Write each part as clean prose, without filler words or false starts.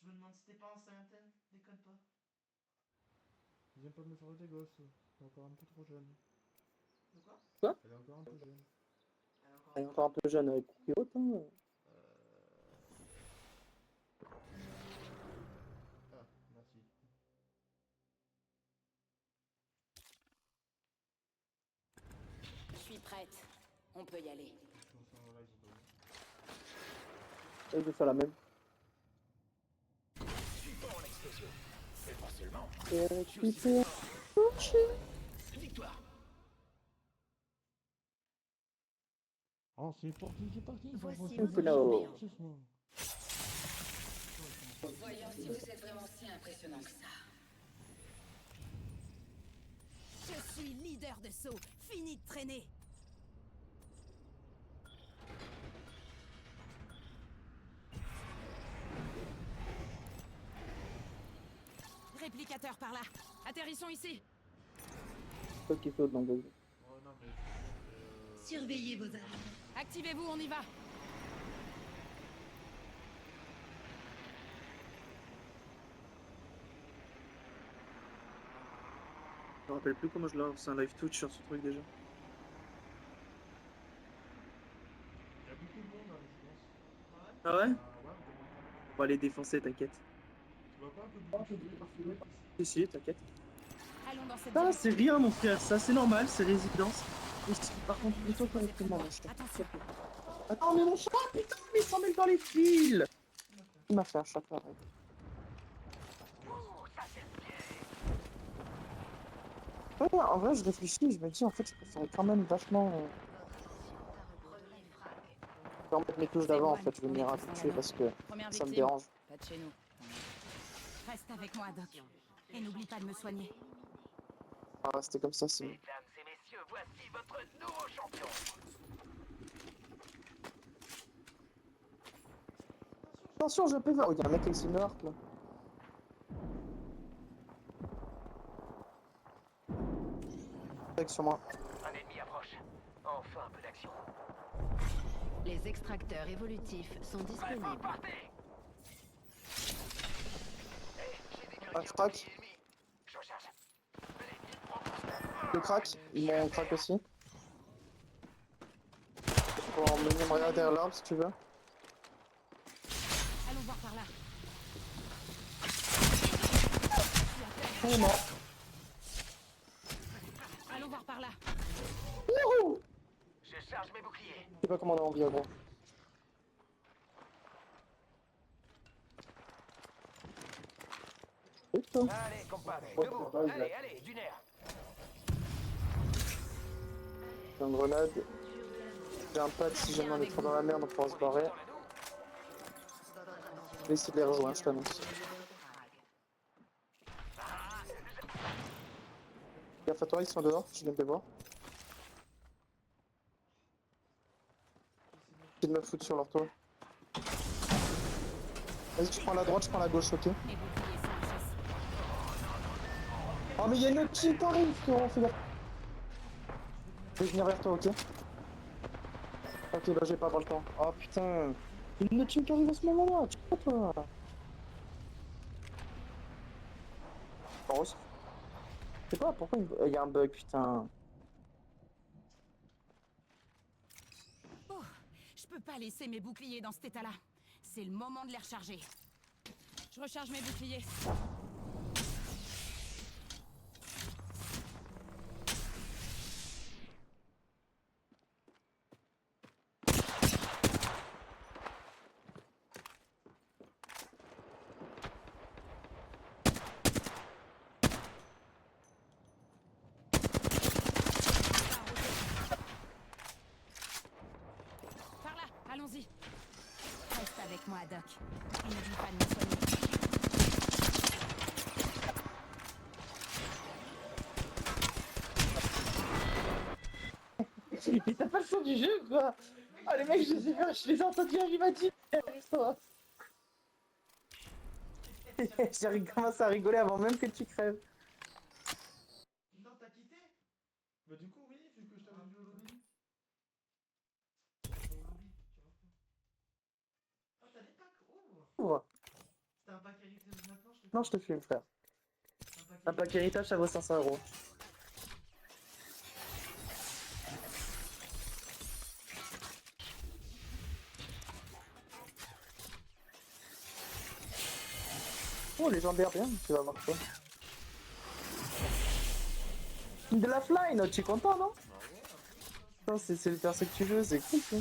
Je me demande si t'es pas enceinte, hein. Déconne pas. Viens pas me faire des gosses. Elle est encore un peu trop jeune. De quoi? Quoi? Elle est encore un peu jeune. Elle est encore Elle est un peu encore un peu jeune avec qui autre, hein. Ah, merci. Je suis prête. On peut y aller. Je pense en live ou pas. Et je vais faire la même. Suivons l'explosion. Et pas seulement. Et Je tu suis aussi fais fort. Victoire. Oh, c'est parti, c'est parti. Voici Faut votre pas champion. ce soir. Voyons si vous êtes vraiment si impressionnant que ça. Je suis leader de saut. Fini de traîner. Réplicateur par là. Atterrissons ici. Toi qui saute dans le dos. Oh non, mais. Surveillez vos armes. Activez-vous, on y va. Je me rappelle plus comment je lance un live Twitch sur ce truc déjà. Il y a beaucoup de monde, hein, je pense. Ah ouais? Ah ouais, on demande pas. On va les défoncer, t'inquiète. Tu vois pas un peu beaucoup de Si, si, t'inquiète. Allons dans cette Ah, direction. c'est rien, mon frère, ça c'est normal, c'est résidence. Et si, par contre, plutôt correctement, mon chat. Attention. Attends, mais mon chat, putain, mais il s'en mêle dans les fils! Il m'a fait un chat pareil. Ouais, en vrai, je réfléchis, je me dis, en fait, je préférais quand même vachement. Je vais remettre mes touches d'avant, en fait, je vais m'y habituer parce que Première ça me victime. dérange. Pas de chez nous. Reste avec moi, Doc. Et n'oublie pas de me soigner. Ah, c'était comme ça, c'est. Mesdames et messieurs, voici votre nouveau champion. Attention, je peux. Oh, il y a un mec avec une arc là. Mec sur moi. Un ennemi approche. Enfin un peu d'action. Les extracteurs évolutifs sont Allez, vous disponibles. partez. Ah, je craque. Ennemi. Je recharge. Le crack. Ils m'ont crack aussi. Pour venir me regarder derrière l'arbre si tu veux. Allons voir par là. Il est mort. Allons voir par là. Youhou! Je charge mes boucliers. Je sais pas comment on a envie, gros. Et toi? Allez, compadre. Debout. Allez, allez, du nerf. J'ai une grenade. J'ai un pad si jamais on est trop dans la merde, on pourra se barrer. Je vais essayer de les rejoindre, je t'annonce. Gaffe à toi, ils sont dehors, je viens de les voir. J'essaie de me foutre sur leur toit. Vas-y, je prends la droite, je prends la gauche, ok? Mes boucliers s'enrichissent. Oh mais il y a une autre team qui arrive, frérot, fais gaffe. Je vais venir vers toi, ok? Ok, bah j'ai pas le temps. Oh putain, il y a une autre team qui arrive à ce moment-là, tu vois toi? Rose. Je sais pas pourquoi il y a un bug, putain. Oh, je peux pas laisser mes boucliers dans cet état-là. C'est le moment de les recharger. Je recharge mes boucliers. Par là, allons-y. Reste avec moi, Doc. Et n'oublie pas de me soigner. Mais t'as pas le son du jeu quoi? Ah les mecs je les ai entendus arriver à 10 J'ai commencé à rigoler avant même que tu crèves. Non, t'as quitté? Bah, du coup, oui, vu que je t'avais vu au lobby. Au lobby, tu vois. Oh, t'as des packs. Oh! Ouvre. C'était un pack pack héritage maintenant, je te Non, je te filme, frère. Un Un pack héritage, ça vaut 500 €. Oh, légendaire, bien, tu vas voir quoi. De la fly, tu es content, non? Non, c'est le perso que tu veux, c'est cool, ça.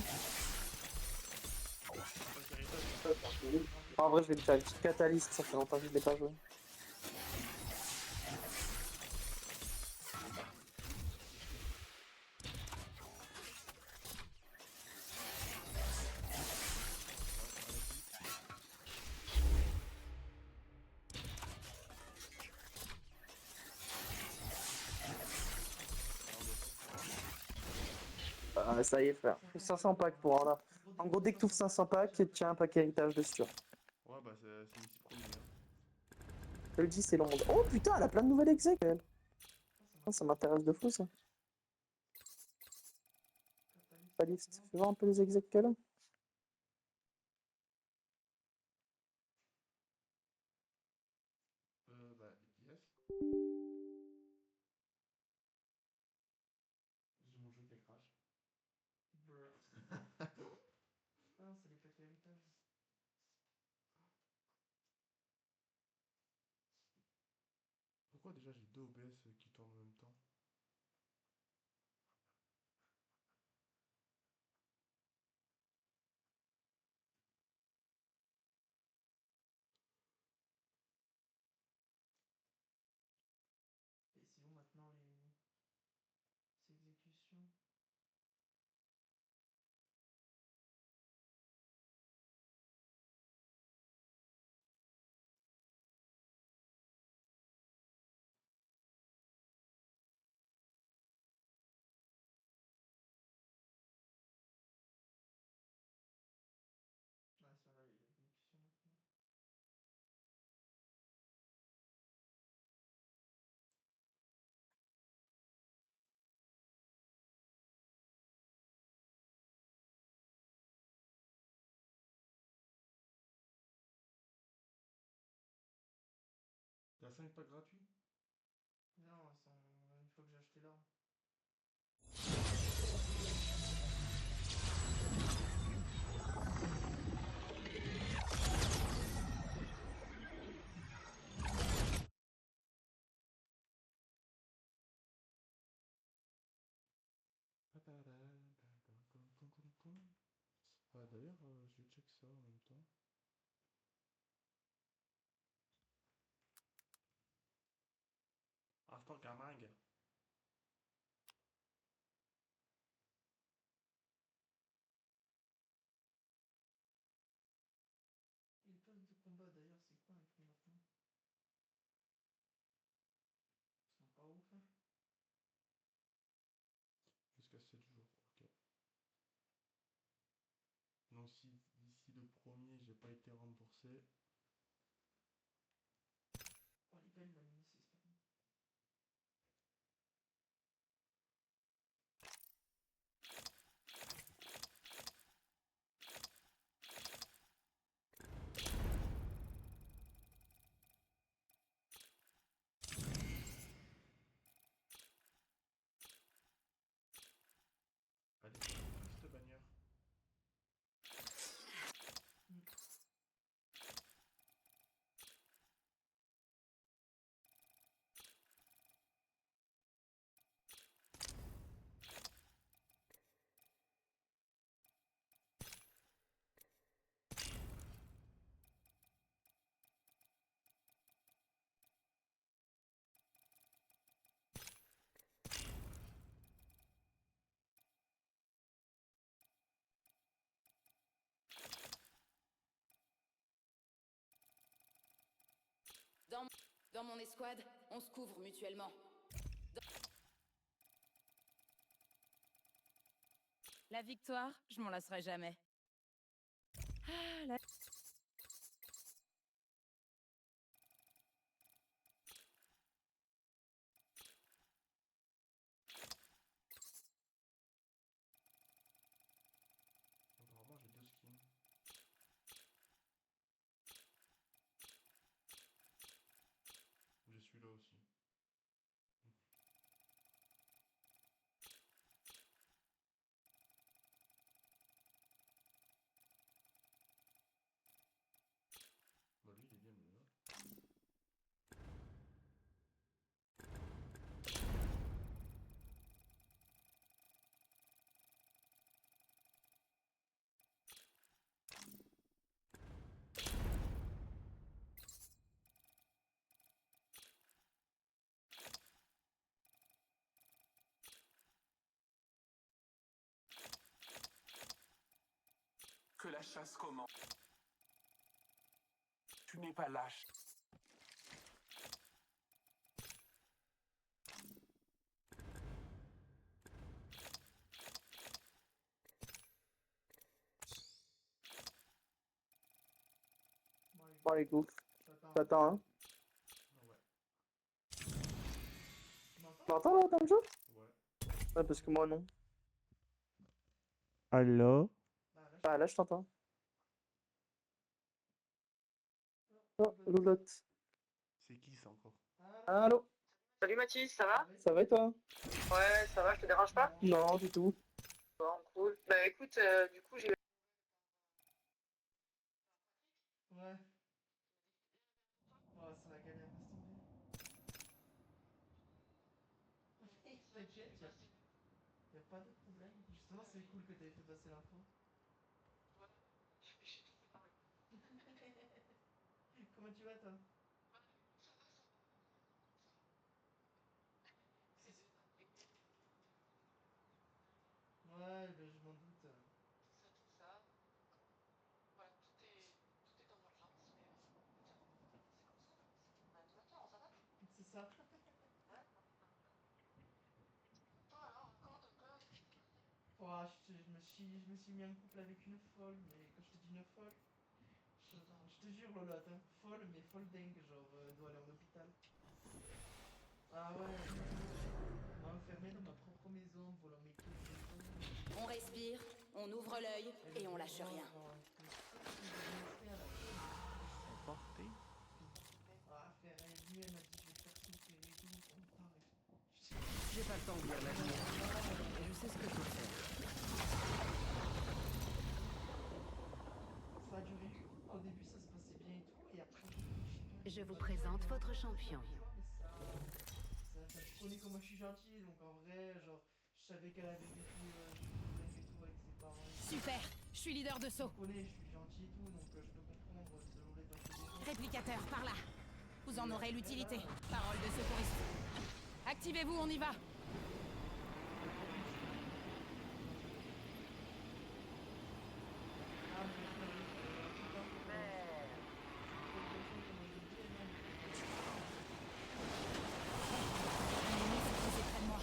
En vrai, je vais me faire une petite catalyse, ça fait longtemps que je l'ai pas joué. Ah, ça y est, frère. 500 packs pour un là. En gros, dès que tu ouvres 500 packs, tu tiens un pack héritage dessus. Ouais, bah c'est ici promis. Hein. Je te le dis, c'est long. Oh putain, elle a plein de nouvelles execs, elle. Ah, ça m'intéresse de fou, ça. Alix, tu fais voir un peu les execs qu'elle a. Bah, yes. J'ai mon jeu qui crash. Brr. Ah non, c'est les packs héritage. Pourquoi déjà j'ai deux OBS qui tournent en même temps? Et c'est où maintenant ces exécutions? Ah, ça va, il y a l'exécution maintenant. Il y a 5 packs gratuits? Non, ils sont... une fois que j'ai acheté l'arme. Ah, d'ailleurs, je check ça en même temps. Instant Gaming. Et le pack de combat d'ailleurs, c'est quoi un prix maintenant? Ils sont pas ouf, hein? Jusqu'à 7 jours, ok. Donc si d'ici le premier j'ai pas été remboursé. Oh, elle est belle la mini 6 par contre. Allez, cette bannière. Dans mon escouade, on se couvre mutuellement. La victoire, je m'en lasserai jamais. Ah, la... Apparemment j'ai deux skins. Que la chasse commence. Tu n'es pas lâche. Bon, allez, go. J'attends. T'attends, hein. Ouais. Tu m'entends? T'entends là, comme jeu? Ouais. Ouais, parce que moi, non. Allô? Bah, là, Ah, là, je t'entends. Oh, loulotte. C'est qui ça encore? Allô? Salut Mathis, ça va? Ça va et toi? Ouais, ça va, je te dérange pas? Non, du tout. Bon, cool. Bah écoute, du coup, j'ai... Ouais. Oh, c'est la galère, laisse tomber. T'inquiète, y a pas de problème. Justement, c'est cool que t'aies fait passer l'info. Comment tu vas, toi? Ouais, ben, je m'en doute. C'est ça. Oh, je me suis mis en couple avec une folle, mais quand je te dis une folle, je te jure, Lola, t'es folle, mais folle dingue, genre, elle doit aller en hôpital. Ah ouais, elle m'a enfermé dans ma propre maison, en volant mes clés de maison. On respire, on ouvre l'œil et on lâche rien. Emporté? Ah, frère, elle est venue, elle m'a dit, je vais te faire souffrir et tout, on part. J'ai pas le temps de lire l'avenir. Et je sais ce que je veux faire. Ça a duré, au début ça se passait bien et tout, et après, je sais Je pas, vous présente votre champion. je connais comment je suis gentil, donc en vrai, genre, je savais qu'elle avait vécu des trucs et tout avec ses parents. Super, je suis leader de saut. Je connais, je suis gentil et tout, donc je peux comprendre selon les infos. Réplicateur, par là. Vous en aurez l'utilité. Parole de secouriste. Activez-vous, on y va. L'ennemi s'est posé près de moi.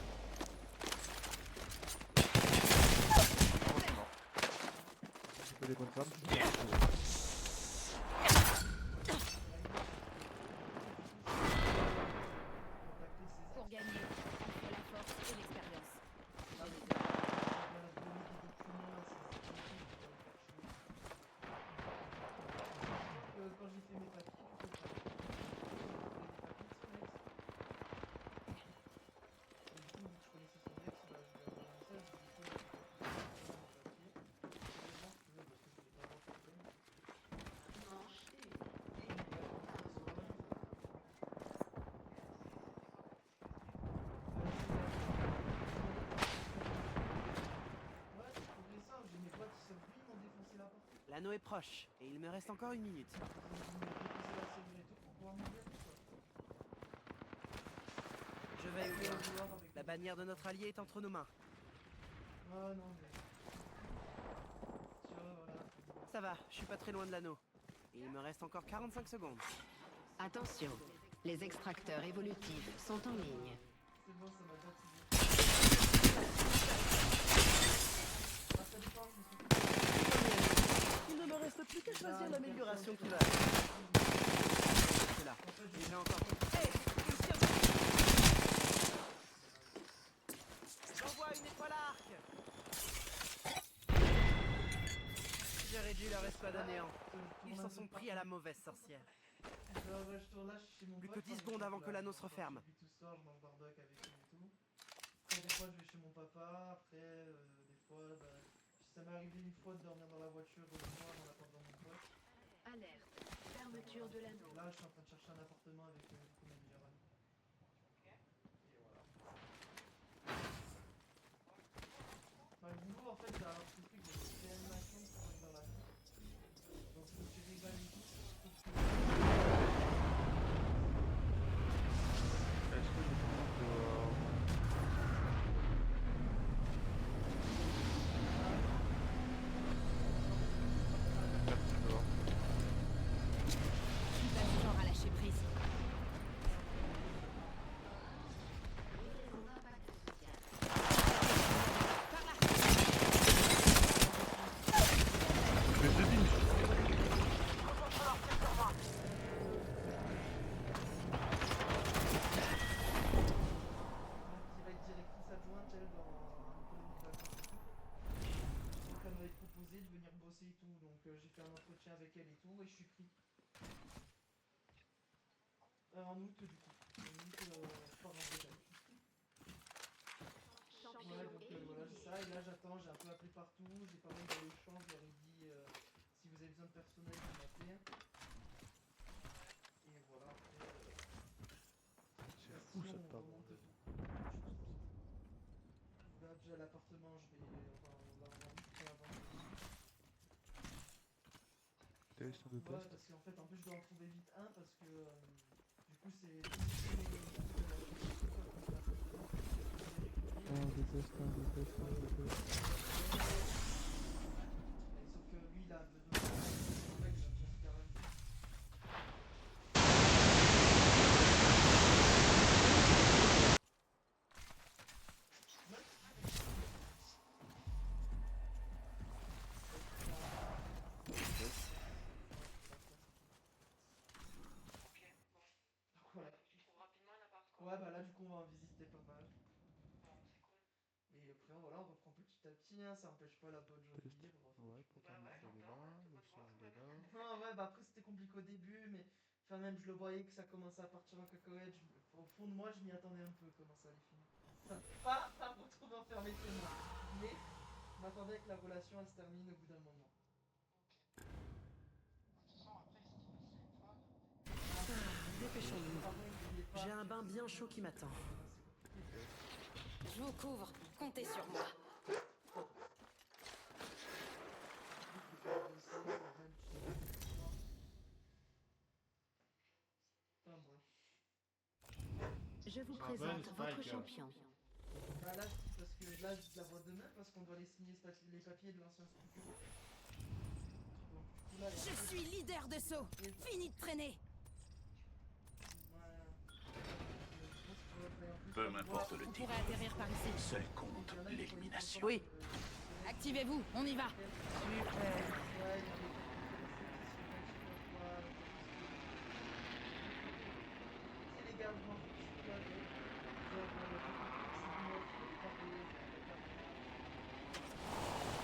Tu peux des bonnes femmes? Pour gagner, entre la force et l'expérience. Quand j'ai fait mes papiers, du coup, et du coup, vu que je connaissais son ex, bah, je lui ai envoyé un message, je lui ai dit, écoute, mes papiers, je vais voir si tu veux, parce que je voulais pas avoir de problème. Ouais, c'est progressant, j'ai mes potes, ils sont venus, ils m'ont défoncé la porte. L'anneau est proche, et il me reste encore 1 minute. Ils m'ont défoncé la serrure et tout pour pouvoir m'ouvrir, quoi. Je vais ouvrir. La bannière de notre allié est entre nos mains. Ah non, mais... Tu vois, voilà. Ça va, je suis pas très loin de l'anneau. Et il me reste encore 45 secondes. Attention, les extracteurs évolutifs sont en ligne. C'est bon, ça m'a déjà activé. Ah, ça dépend, je me suis fait... Il ne me reste plus qu'à choisir l'amélioration qui va. C'est là. En fait, Il est encore. J'envoie une étoile à arc. J'ai réduit leur escouade à néant. Ils s'en sont pris à la mauvaise sorcière. Genre, je tourne là, je suis chez mon Plus pote, que 10 enfin, secondes je avant suis que là, l'anneau se quand referme. je vis tout seul, je mange barbec avec lui et tout. Après, des fois, je vais chez mon papa. Après, des fois, bah, ça m'est arrivé une fois de dormir dans la voiture de moi en attendant mon pote. Alerte, fermeture de l'anneau. Là, je suis en train de chercher un appartement avec du coup, mes meilleurs amis. Et voilà. Bah, le boulot, en fait, c'est un petit truc de réanimation qui arrive dans la vie. Donc, faut que tu rigoles et tout. Est-ce que je peux dehors? proposé de venir bosser et tout, donc j'ai fait un entretien avec elle et tout, et je suis pris. En août, du coup. En août, je pars en Bretagne. Ouais, donc voilà, c'est ça. Et là, j'attends, j'ai un peu appelé partout. J'ai pas mal d'aller au champ, je leur ai dit si vous avez besoin de personnel, vous m'appelez. Et voilà, après. C'est fou sinon, cette on table. remonte tout. Là, déjà, l'appartement, je vais. Enfin, on va vite faire avant. Test de Ouais, test. parce qu'en fait, en plus, je dois en trouver vite un parce que du coup, c'est. Un, je teste, un, je teste, un, je teste. Sauf que lui, il a besoin de mec, il a besoin de garantie. Donc voilà. Tu trouves rapidement un appart, quoi. Ouais, bah là, du coup, on va en visiter pas mal. Bon, c'est cool. Et après, voilà, on reprend petit à petit, hein, ça empêche pas la bonne joie de Test. vivre. Ouais, pourtant Bah ouais, il est j'entends, là, ouais, le de son bonne il est là. Non, ouais, bah après, c'était compliqué au début, mais enfin, même, je le voyais que ça commençait à partir en cacahuète. Au fond de moi, je m'y attendais un peu comment ça allait finir. Enfin, pas me retrouver enfermé chez moi, mais je m'attendais que la relation, elle se termine au bout d'un moment. De toute façon, après, ce qui passe une fois. Dépêchons-nous. Par contre, n'oubliez pas J'ai un que bain c'est bien chaud qui m'attend. c'est compliqué. Je vous couvre. Comptez sur moi. Enfin, bref. Je vous présente votre champion. Bah là, parce que là, je la vois demain parce qu'on doit aller signer les papiers de l'ancien studio. Donc, du coup, là, Je suis leader de saut. Fini de traîner. Peu m'importe le On type. pourrait atterrir par ici. Seul compte l'élimination. Oui. Activez-vous, on y va.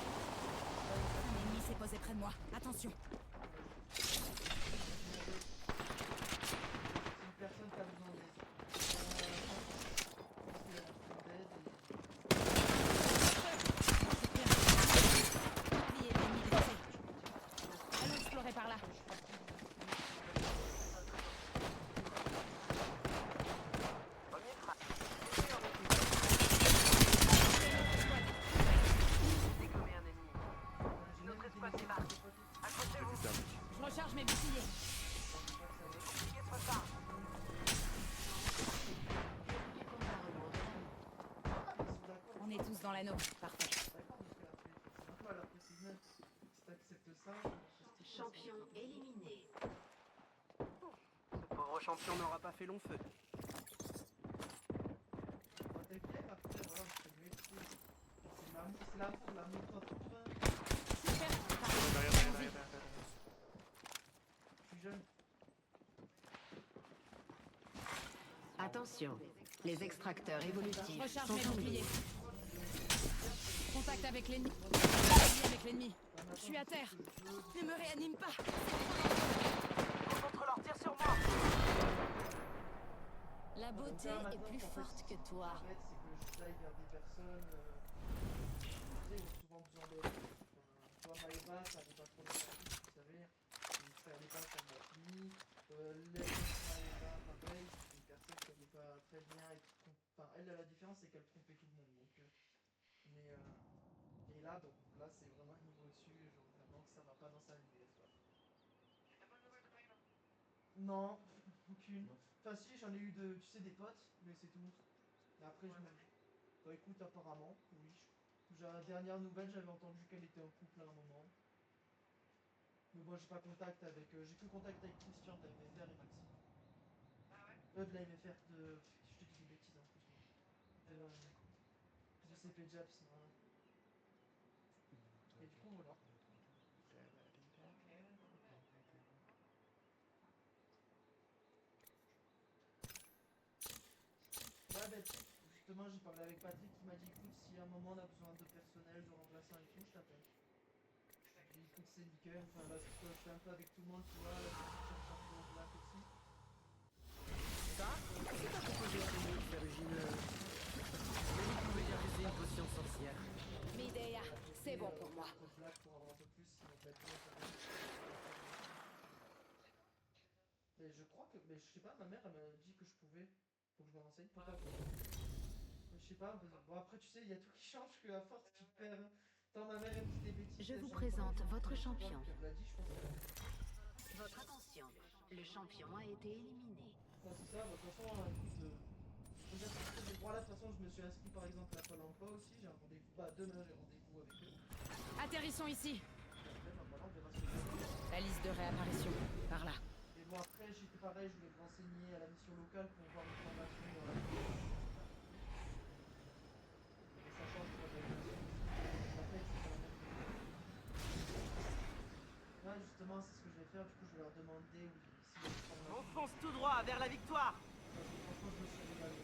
Un ennemi s'est posé près de moi. Attention. C'est une personne qui a besoin d'aide. Bouclier ennemi blessé. Allons explorer par là. Je recharge mes boucliers. On est tous dans l'anneau. Parfait. Champion éliminé. Ce pauvre champion n'aura pas fait long feu. C'est l'amour, l'amour quand on fait. Super. Je suis jeune. Attention, les extracteurs évolutifs Recharge sont mes en boucliers. ligne. Contact avec l'ennemi. Contact avec l'ennemi. Je suis à terre. Ne me réanime pas. Concentre leur tir sur moi. La beauté est plus forte que toi. En fait, c'est que j'aille vers des personnes tu sais, ils ont souvent besoin d'aide. Toi, Maëva, ça n'avait pas trop de service, vous savez. Donc, ça n'allait pas comme la fille. L'aide de Maëva, pareil, c'est une personne qui n'allait pas très bien et qui trompe. Enfin, elle, la différence, c'est qu'elle trompait tout le monde. Donc, mais, et là, donc, là, c'est vraiment un niveau au-dessus. Genre, vraiment que ça va pas dans sa vie, quoi. T'as pas de nouvelles de Maëva? Non, aucune. Enfin, si, j'en ai eu de, tu sais, des potes, mais c'est tout. Et après, je m'en. Bah écoute, apparemment, oui. La dernière nouvelle, j'avais entendu qu'elle était en couple à un moment. Mais moi, j'ai pas contact avec. J'ai que contact avec Christian de la MFR et Maxime. Ah ouais? De la MFR de. Je te dis des bêtises en plus, moi. De CPJAPS, voilà. Et du coup, voilà. Ouais, ben, justement, j'ai parlé avec Patrick qui m'a dit écoute, si à un moment on a besoin de personnel, de remplaçants et tout, je t'appelle. c'est nickel. Enfin, là, c'est quoi, je fais un peu avec tout le monde, tu vois. Là, je suis champion black aussi. Ça, c'est pas proposé à Tony de faire une... Mais vous pouvez dire que c'est une potion sorcière. Midea, c'est bon pour moi. Black pour avoir un peu plus, sinon ça va être long, ça va. Mais je crois que, mais je sais pas, ma mère elle m'a dit que je pouvais. Faut que je me renseigne. Pourquoi pas. Je sais pas, bon après tu sais, il y a tout qui change que à force tu perds. Tant ma mère elle me dit des bêtises. Je vous chaque fois, présente je me votre dis, champion. elle me l'a dit, je pense que... Votre attention, le champion a été éliminé. Non, c'est ça, bah, de toute façon, écoute, je veux dire, voilà, de toute façon, je me suis inscrit par exemple à Pôle emploi aussi, j'ai un rendez-vous, bah demain j'ai rendez-vous avec eux. Atterrissons ici. Après, bah, voilà, on verra ce que ça donne. La liste de réapparition, par là. Et bon, après, j'étais pareil, je voulais me renseigner à la mission locale pour voir une formation. Et ça change de la mission. La paye, c'est pas la même. Ouais, justement, c'est ce que je vais faire, du coup, je vais leur demander si il y a une formation. On fonce tout droit vers la victoire. Parce que franchement, je me suis régalé.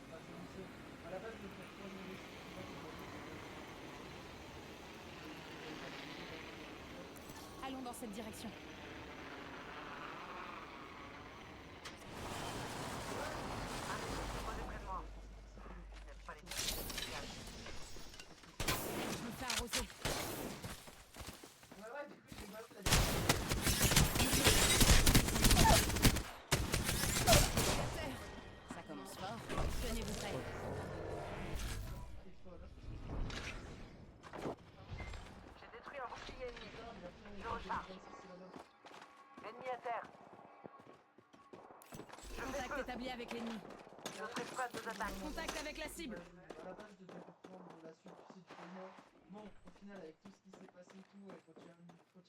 Enfin, je me suis... À la base, je me fais 3 minutes. Allons dans cette direction. Je me fais arroser. Ouais, du coup, j'ai mal fait la Ça commence fort. Tenez-vous prêts. J'ai détruit un bouclier ennemi. Je recharge. Ennemi à terre. Contact établi avec l'ennemi. Notre escouade nous attaque. Contact avec la cible. À la base, je devais reprendre la suite du tournoi. Bon, au final, avec tout ce qui s'est passé et tout, il faut tirer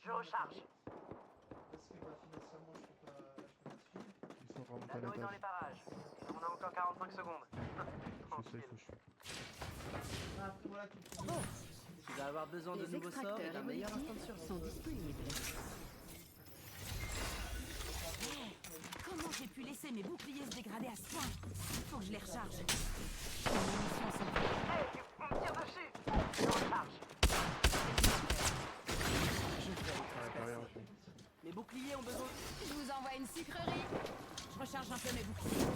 Je recharge. Parce que bah, financièrement, je peux pas suivre. Ils sont vraiment pas L'anneau est dans l'étage. les parages. On a encore 45 secondes. C'est ça, il Tranquille. faut chuter. Ah, après, voilà, tout le Tu vas avoir besoin de Les nouveaux sorts et extracteurs d'un meilleur instant de évolutifs survie. sont disponibles. Comment j'ai pu laisser mes boucliers se dégrader à ce point? Il faut que je les recharge. Mes munitions sont prises. Hey, on me tire dessus. Je recharge. Mes boucliers ont besoin... Je vous envoie une sucrerie. Je recharge un peu mes boucliers.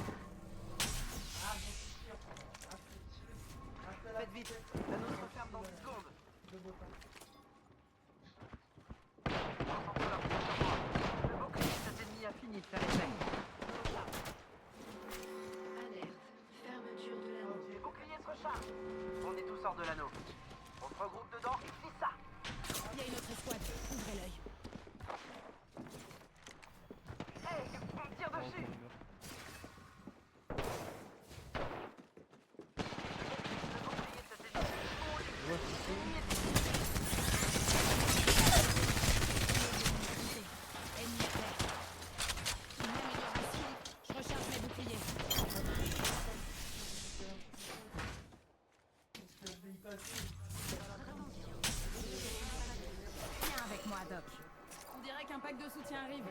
Faites vite. L'anneau se referme dans 10 secondes. Le bouclier de cet ennemi a fini de faire effet. Alerte, fermeture de l'anneau. Les boucliers se rechargent. On est tous hors de l'anneau. On se regroupe dedans et fixe ça. Il y a une autre escouade. Ouvrez l'œil. Hey, on me tire dessus. Le bouclier de cet ennemi. Ennemi à terre. Une amélioration. Je recharge mes boucliers. Viens avec moi, Doc. On dirait qu'un pack de soutien arrive.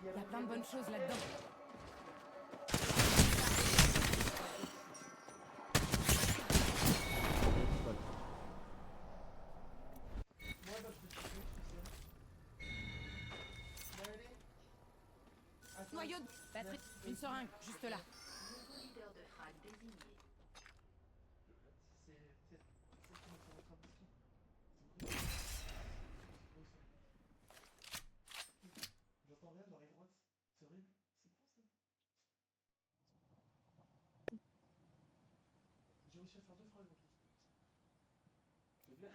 Il y a plein de bonnes choses là-dedans. Noyau de batterie. Une seringue, juste là. Nouveau leader de frag désigné. J'entends rien dans les droites. C'est horrible. C'est quoi ça? J'ai réussi à faire 2 phrases en plus. C'est bien.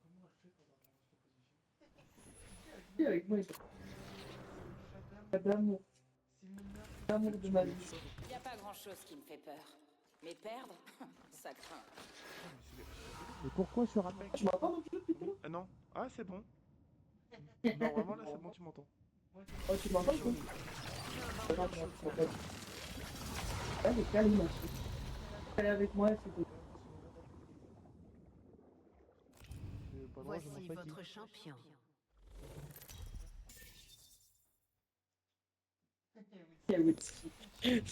Comment je fais pour avoir cette position? Avec moi, Madame, c'est l'amour de ma vie. Y a pas grand-chose qui me fait peur. Mais perdre, ça craint. Mais pourquoi sur un mec Tu m'entends non plus depuis tout à l'heure? Ah non. Ah, c'est bon. Non, vraiment, là, c'est bon, tu m'entends. Oh, tu m'entends ou pas? Elle est calme aussi. Elle est avec moi, c'était. Pas loin, je Voici m'en fatigue. votre champion. Ça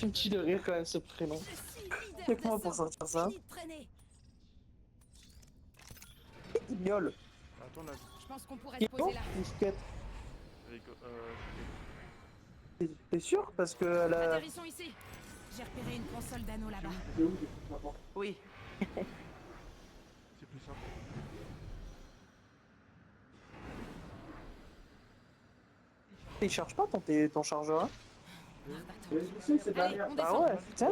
me tue de rire quand même ce prénom. Je suis leader C'est quoi d'assaut. pour sortir ça? Fini de traîner. guignol. À ton avis. Je pense qu'on pourrait Qui se poser là. ou Chouquette? Avec, T'es sûr? Parce que elle a... Atterrissons ici. J'ai repéré une console d'anneaux là-bas. Oui, c'est plus simple. Il charge pas ton chargeur, hein? Allez, on Bah descend. ouais, putain.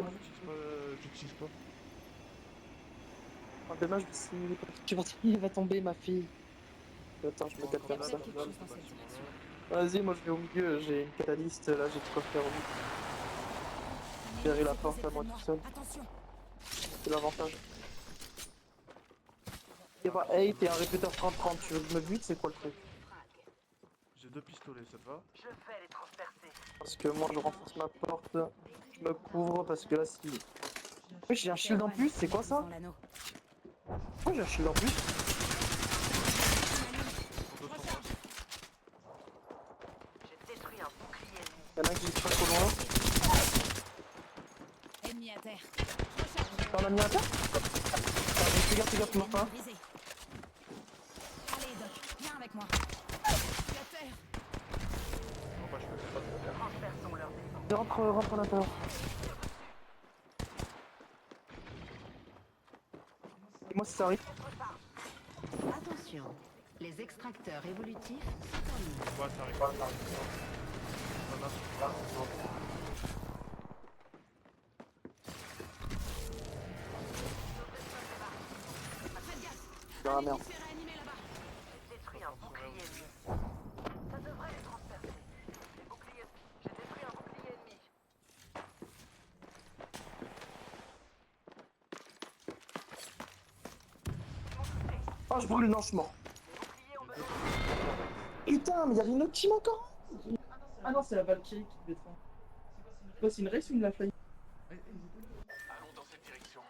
J'utilise pas. Oh, dommage, si il va tomber, ma fille. Attends, je me Il y a capte peut-être ça. quelque chose dans cette direction. Vas-y, moi je vais au milieu, j'ai une catalyste, là j'ai de quoi faire vite. Derrière la porte à moi tout seul, Attention. c'est l'avantage. Et bah, hey, t'es un répéteur 30-30, tu veux que je me bute, c'est quoi le truc? J'ai 2 pistolets, ça te va? Parce que moi je renforce ma porte, je me couvre parce que là si... Oui, j'ai un shield en plus, c'est quoi ça? Dans l'anneau. Pourquoi j'ai un shield en plus? Y'en a un qui est pas trop loin. Ennemi à terre. Recharge. T'en as mis un tas? Fais gaffe, tu m'en pas. Visé. Allez, Doc, viens avec moi. Je suis à terre. Non, bah, je peux pas. Rentre à l'intérieur. Dis-moi si ça arrive. Attention, les extracteurs évolutifs sont en ligne. Ouais, ça arrive. Faites gaffe. Ah Un merde. ennemi se fait réanimer là-bas. Oh, je brûle, non, je suis mort. Putain, mais y'avait une autre team encore. Ah non, c'est la Valkyrie qui te défend. C'est une race ou une la fly? Allons dans cette direction.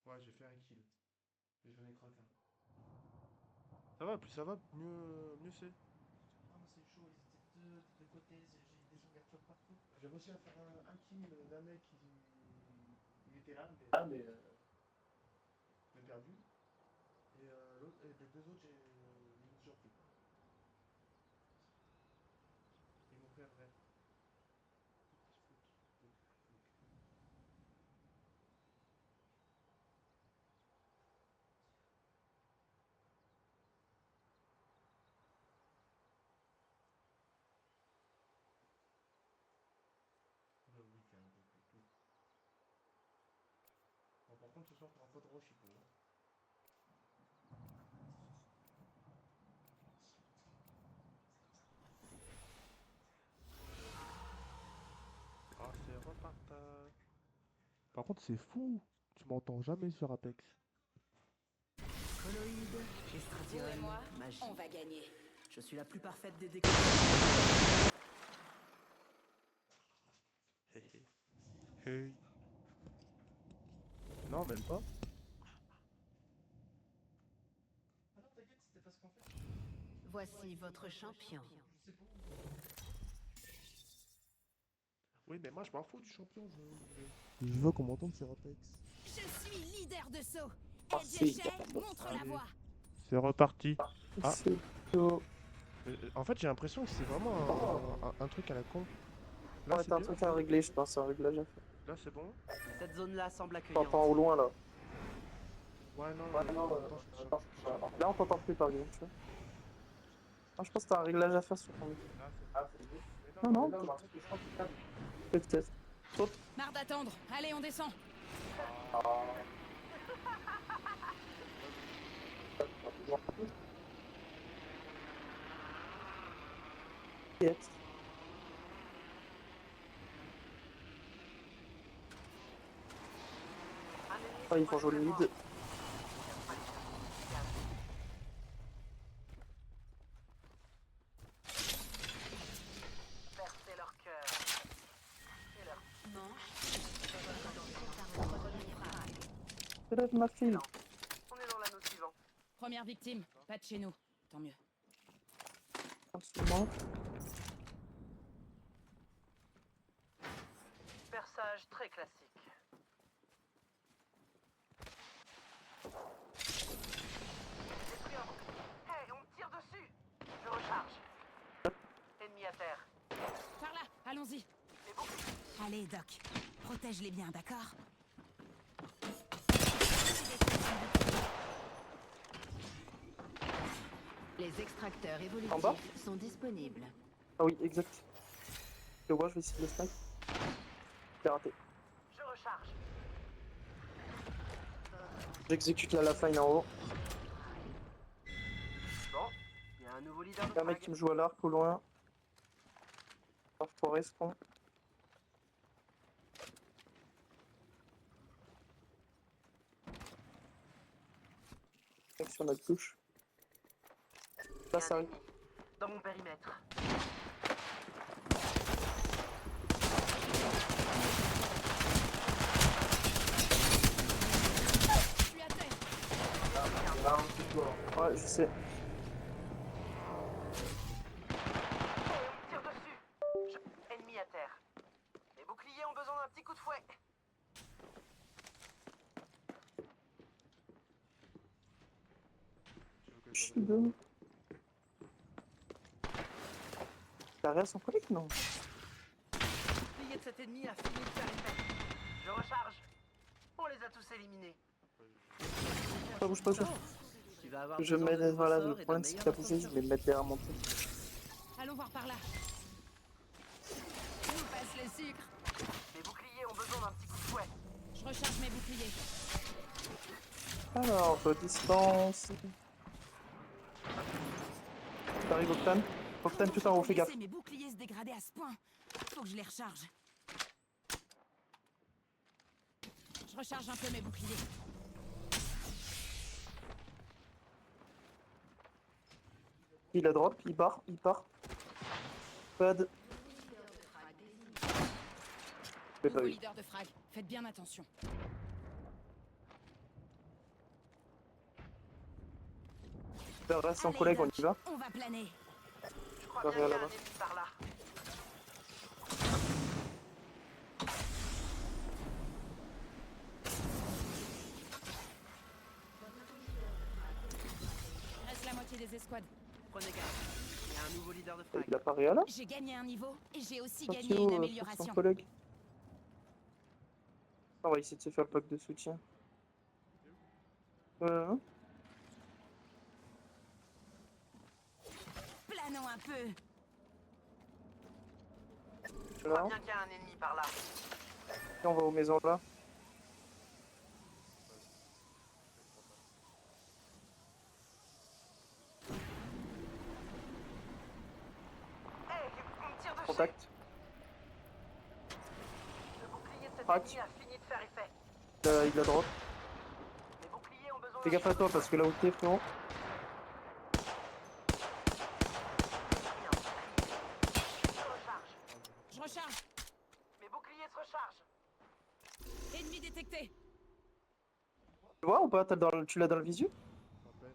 Ouais, j'ai fait un kill. Et j'en ai craqué un. Ça va, plus ça va, mieux c'est. Ah, moi c'est chaud, ils étaient deux côtés, j'ai des ouvertures partout. J'ai réussi à faire un kill d'un mec, il était là, mais j'ai perdu. Et les deux autres, ils m'ont surpris. Ils m'ont fait un vrai. Le week-end, tout. Bon, par contre, ce soir, t'auras pas de rush, il faut. Hein. Ah, c'est repartage. Par contre, c'est fou. Tu m'entends jamais sur Apex. colloïde, Vous et estradiol, moi, magie. on va gagner. Je suis la plus parfaite des découvertes. Hé hé. Hey. Non, même pas. Ah non, t'inquiète, c'était parce qu'en fait, Voici votre champion. je sais pas où. Oui, mais moi, je m'en fous du champion. Je veux qu'on m'entende sur Apex. Je suis leader de saut. Oh, c'est Edge montre la Allez. voie. C'est reparti. Ah. C'est chaud. En fait, j'ai l'impression que c'est vraiment un truc à la con. Là, Ouais, c'est t'as un mieux. truc à régler, je pense, un réglage à faire. Là, c'est bon. Cette zone-là semble accueillante. T'entends au loin, là. Ouais, non, Attends, là, on t'entend plus, par exemple, tu vois. Ah, je pense que t'as un réglage à faire sur ton micro. Non, peut-être. Marre d'attendre. Allez, on descend. Peut-être. Ah, ils font joli lead. Relève ma fille. Première victime. Pas de chez nous. Tant mieux. Absolument. Perçage très classique. Hey, on me tire dessus. Je recharge. Ennemi à terre. Par là, allons-y. Allez, Doc. Protège-les bien, d'accord? Les extracteurs En bas évolutifs sont disponibles. Ah oui, exact. Je le vois, je vais essayer de le snipe. J'ai raté. Je recharge. J'exécute la lifeline en haut. Bon, il y a un nouveau leader Il de y a un mec frag. qui me joue à l'arc au loin. Arc pour respawn. Mec sur notre touche. Là, ça arrive. Dans mon périmètre. Je suis à terre. Ouais, je sais. Tire dessus. Ennemi à terre. Les boucliers ont besoin d'un petit coup de fouet. Tu veux que Je je suis deux. Derrière son collègue, non? Le bouclier de cet ennemi a fini de faire effet. Je recharge. On les a tous éliminés. Pas bouge pas, toi. Tu vas avoir Je besoin mets de des... nouveaux Voilà, sorts le et d'un problème c'est meilleur qu'il a bougé, je vais le mettre derrière mon truc. Allons voir par là. Nous passe le sucre. Les boucliers ont besoin d'un petit coup de fouet. Je recharge mes boucliers. Alors, distance. T'arrives, Octane? Octane, tout en haut, fais gaffe. Laisser mes boucliers se dégrader à ce point. Faut que je les recharge. Je recharge un peu mes boucliers. Il a drop, il part, il part. Pad. Je l'ai pas Nouveau vu. leader de frag. Faites bien attention. Derrière son Allez, collègue, on Doc, y va. on va planer. Je crois Par bien qu'il y a un là-bas. ennemi par là. Il reste la moitié des escouades. Prenez garde. Il y a un nouveau leader de frag. Il a pas réa là? J'ai gagné un niveau et j'ai aussi Sorti gagné où, une son amélioration. collègue? On va essayer de se faire le pack de soutien. Hein? Planons un peu. Je crois Là. bien qu'il y a un ennemi par là. Et on va aux maisons là. Hey, on me tire dessus. Contact. Le bouclier de cet Crac. ennemi a fini de faire effet. Il a drop. Les boucliers ont besoin Fais d'un gaffe à toi parce que là où t'es, frérot. Je recharge. Je recharge. Mes boucliers se rechargent. Ennemi détecté. Tu vois ou pas? Tu l'as dans le visu? À peine.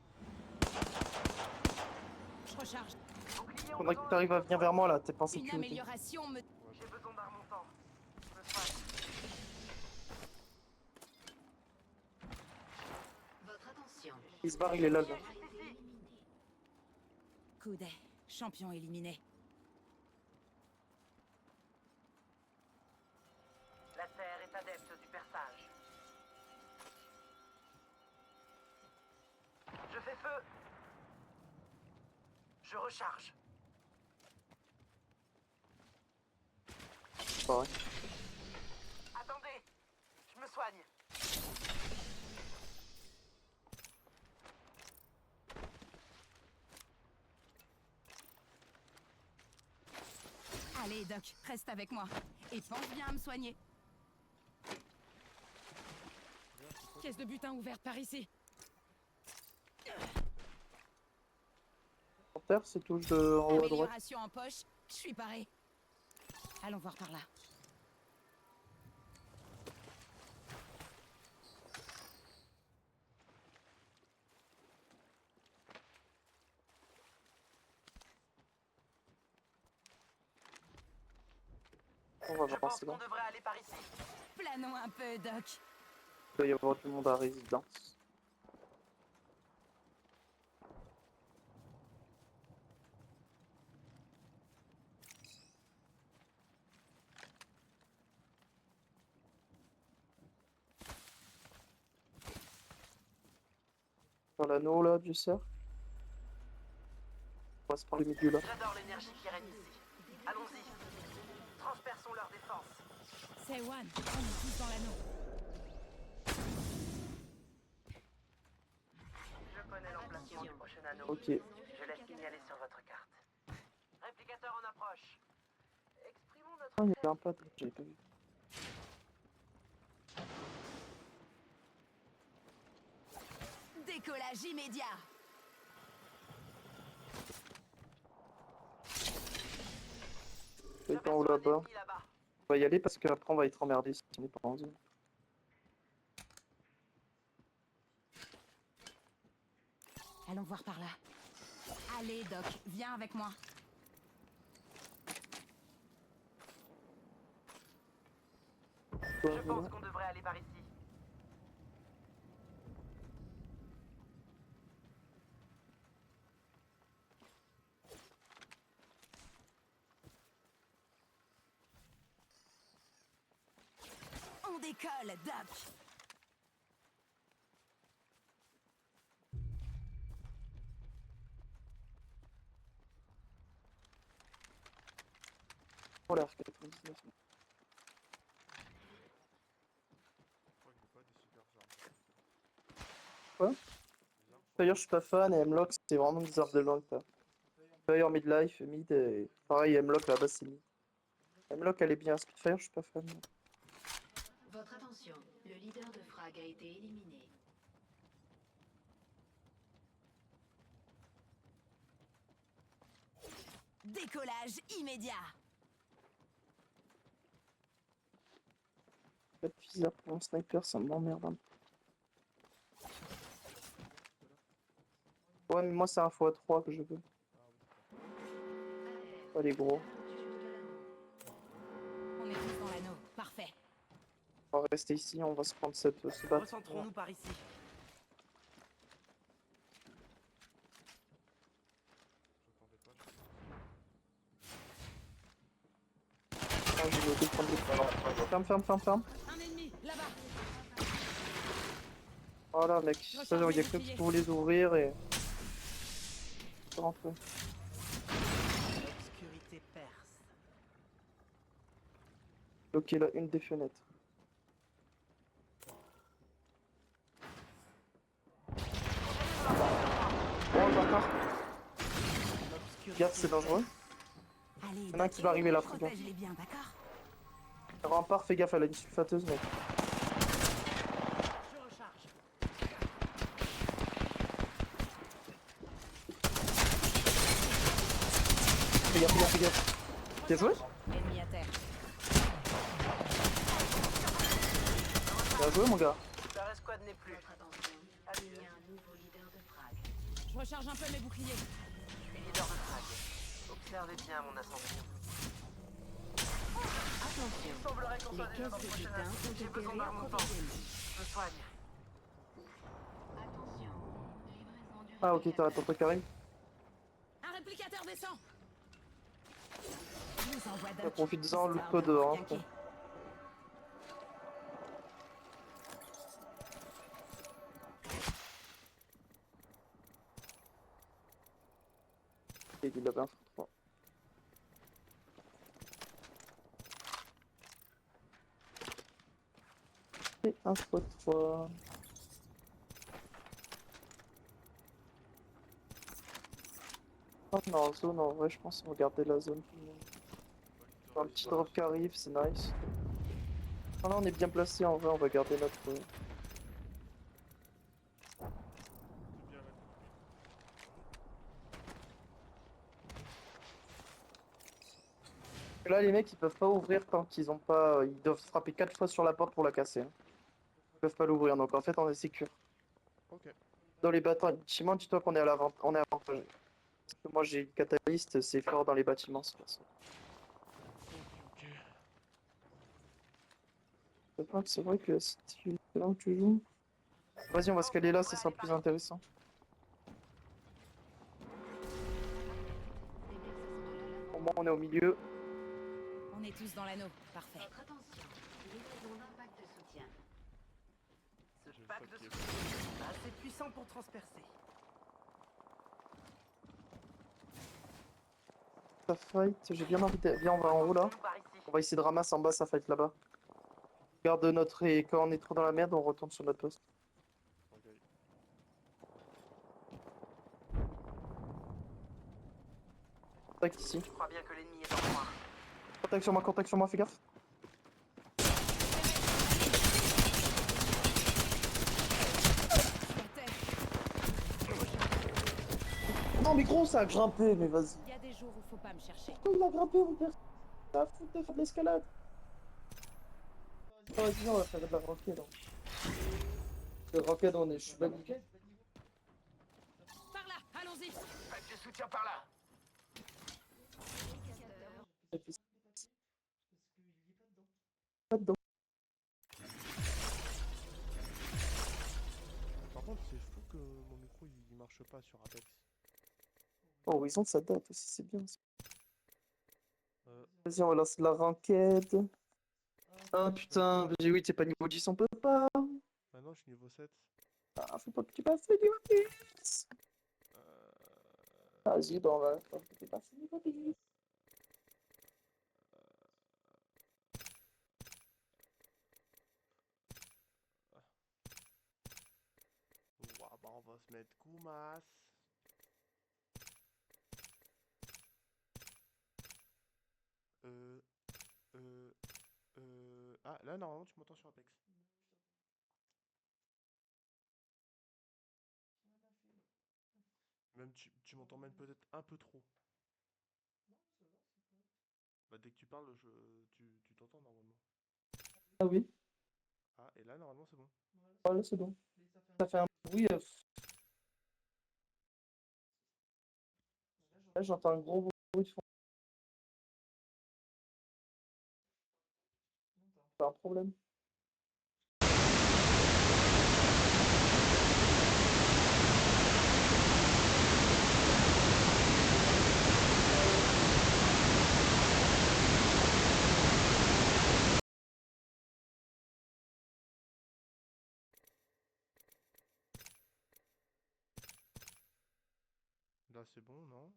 Je recharge. Les boucliers ont Faudrait besoin que t'arrives à venir vers moi là, t'es pas en Une sécurité. amélioration me... J'ai besoin d'un remontant. Je me soigne. Votre attention. Il se barre, il est là. Juste ici. Coudet. Champion éliminé. La Terre est adepte du perçage. Je fais feu. Je recharge. C'est pas vrai. Attendez. Je me soigne. Allez, Doc, reste avec moi. Et pense bien à me soigner. Caisse de butin ouverte par ici. Sur terre, c'est touche de en haut à droite. Amélioration en poche. Je suis paré. Allons voir par là. On va Je pense avancer là. qu'on devrait aller par ici. Planons un peu, Doc. Il doit y avoir du monde à résidence. Dans l'anneau là du cerf. On va se prendre le milieu là. J'adore l'énergie qui règne ici. Allons-y. Transperçons leur défense. C'est One, on est tous dans l'anneau. Je connais l'emplacement du prochain anneau. Ok. Je laisse signaler sur votre carte. Réplicateur en approche. Exprimons notre... Ah, il y a un pas, j'avais pas vu. Décollage immédiat. C'est en haut là-bas. ennemi là-bas. On va y aller parce qu'après on va être emmerdé si on n'est pas en zone. Allons voir par là. Allez, Doc, viens avec moi. Je pense qu'on devrait aller par ici. On décolle, Doc. Oh l'air 99. Quoi? D'ailleurs je suis pas fan et Hemlock c'est vraiment des armes de langue. Spitfire midlife, mid et pareil Hemlock là-bas c'est mid. Hemlock elle est bien, Spitfire je suis pas fan. Votre attention, le leader de frag a été éliminé. Décollage immédiat. Pas de viseur pour un sniper ça m'emmerde un peu. Ouais mais moi c'est un x3 que je veux. Pas les gros. On est tous dans l'anneau. Parfait. On va rester ici, on va se prendre ce battre. Recentrons-nous par ici. Ah, j'ai noté prendre des... Ferme. Un ennemi, là-bas. Voilà mec, ça il y a que pour les ouvrir et... Rentrer. L'obscurité perce. Ok là, une des fenêtres. Oh le bâtard. Regarde, c'est dangereux. Allez, Il y en a un qui va arriver là, fais gaffe. protège-les bien, d'accord? Rempart, fais gaffe, elle a une sulfateuse mec. Je recharge. Fais gaffe. T'es joué? Ennemi à terre. Bien joué mon gars. Leur escouade n'est plus. Votre attention, il y a un nouveau leader de frag. Je recharge un peu mes boucliers. Je suis leader de frag. Observez bien mon ascension. Attention, Il semblerait qu'on soit les déjà dans caisses le de prochain butin anneau. ont J'ai été besoin d'un remontant. réapprovisionnées. Je me soigne. Attention, livraison du Ah ok, t'as réplicateur. ton truc qui arrive. Un réplicateur descend. Je vous envoie Doc. Profite-en, Histoire loot-toi de dehors. requinquer. Et il avait un x3. Et un x3. Oh non, en zone en vrai, je pense qu'on va garder la zone. Un petit drop qui arrive, c'est nice. Oh là, on est bien placé en vrai, on va garder notre. Là, les mecs ils peuvent pas ouvrir tant qu'ils ont pas. Ils doivent frapper 4 fois sur la porte pour la casser. Hein. Ils peuvent pas l'ouvrir, donc en fait on est sécure. Ok. Dans les bâtiments, dis-toi qu'on est à l'avant, on est avantagé. Parce que moi j'ai une catalyste, c'est fort dans les bâtiments, c'est pour ça. Ok. c'est vrai que si tu là où tu joues. Vas-y, on va se caler là, ça sera plus intéressant. Au moins, on est au milieu. On est tous dans l'anneau. Parfait. Votre attention, livraison d'un pack de soutien. Ce J'ai pack ça de qui est soutien assez puissant pour transpercer. Ça fight, j'ai bien envie de... Viens, on va en haut là. Nous par ici. On va essayer de ramasser en bas, ça fight là-bas. Garde notre... Et quand on est trop dans la merde, on retourne sur notre poste. Ok. Contact ici. Je crois bien que l'ennemi est en moi. Contact sur moi, fais gaffe. Sur terre. Non mais gros, ça a grimpé, mais vas-y. Il y a des jours où faut pas me chercher. Pourquoi il a grimpé, mon père? Ça a foutu de faire de l'escalade. Oh, vas-y, on va faire de la roquette. Le roquette, on est... Je suis pas niqué. Par là, allons-y. Pack de soutien par là. Et puis, Parce qu'il y est pas dedans. pas dedans. Par contre, c'est fou que mon micro il marche pas sur Apex. Oh, Horizon, ça date aussi, c'est bien. Ça. Euh, Vas-y, on va lancer de la ranked. Ah putain, oui, t'es pas niveau 10, on peut pas. Maintenant, je suis niveau 7. Ah, faut pas que tu passes niveau 10. Vas-y, bon, va. Faut que tu passes niveau 10. Ouah, bah, on va se mettre Koumas. Euh, Ah, là, normalement, tu m'entends sur Apex. Même, tu m'entends même peut-être un peu trop. Bah, dès que tu parles, tu t'entends normalement. Ah oui, Ah, et là, normalement, c'est bon. voilà, c'est bon. Ça fait un bruit. Là, j'entends un gros bruit de fond. C'est un problème. Là, c'est bon, non?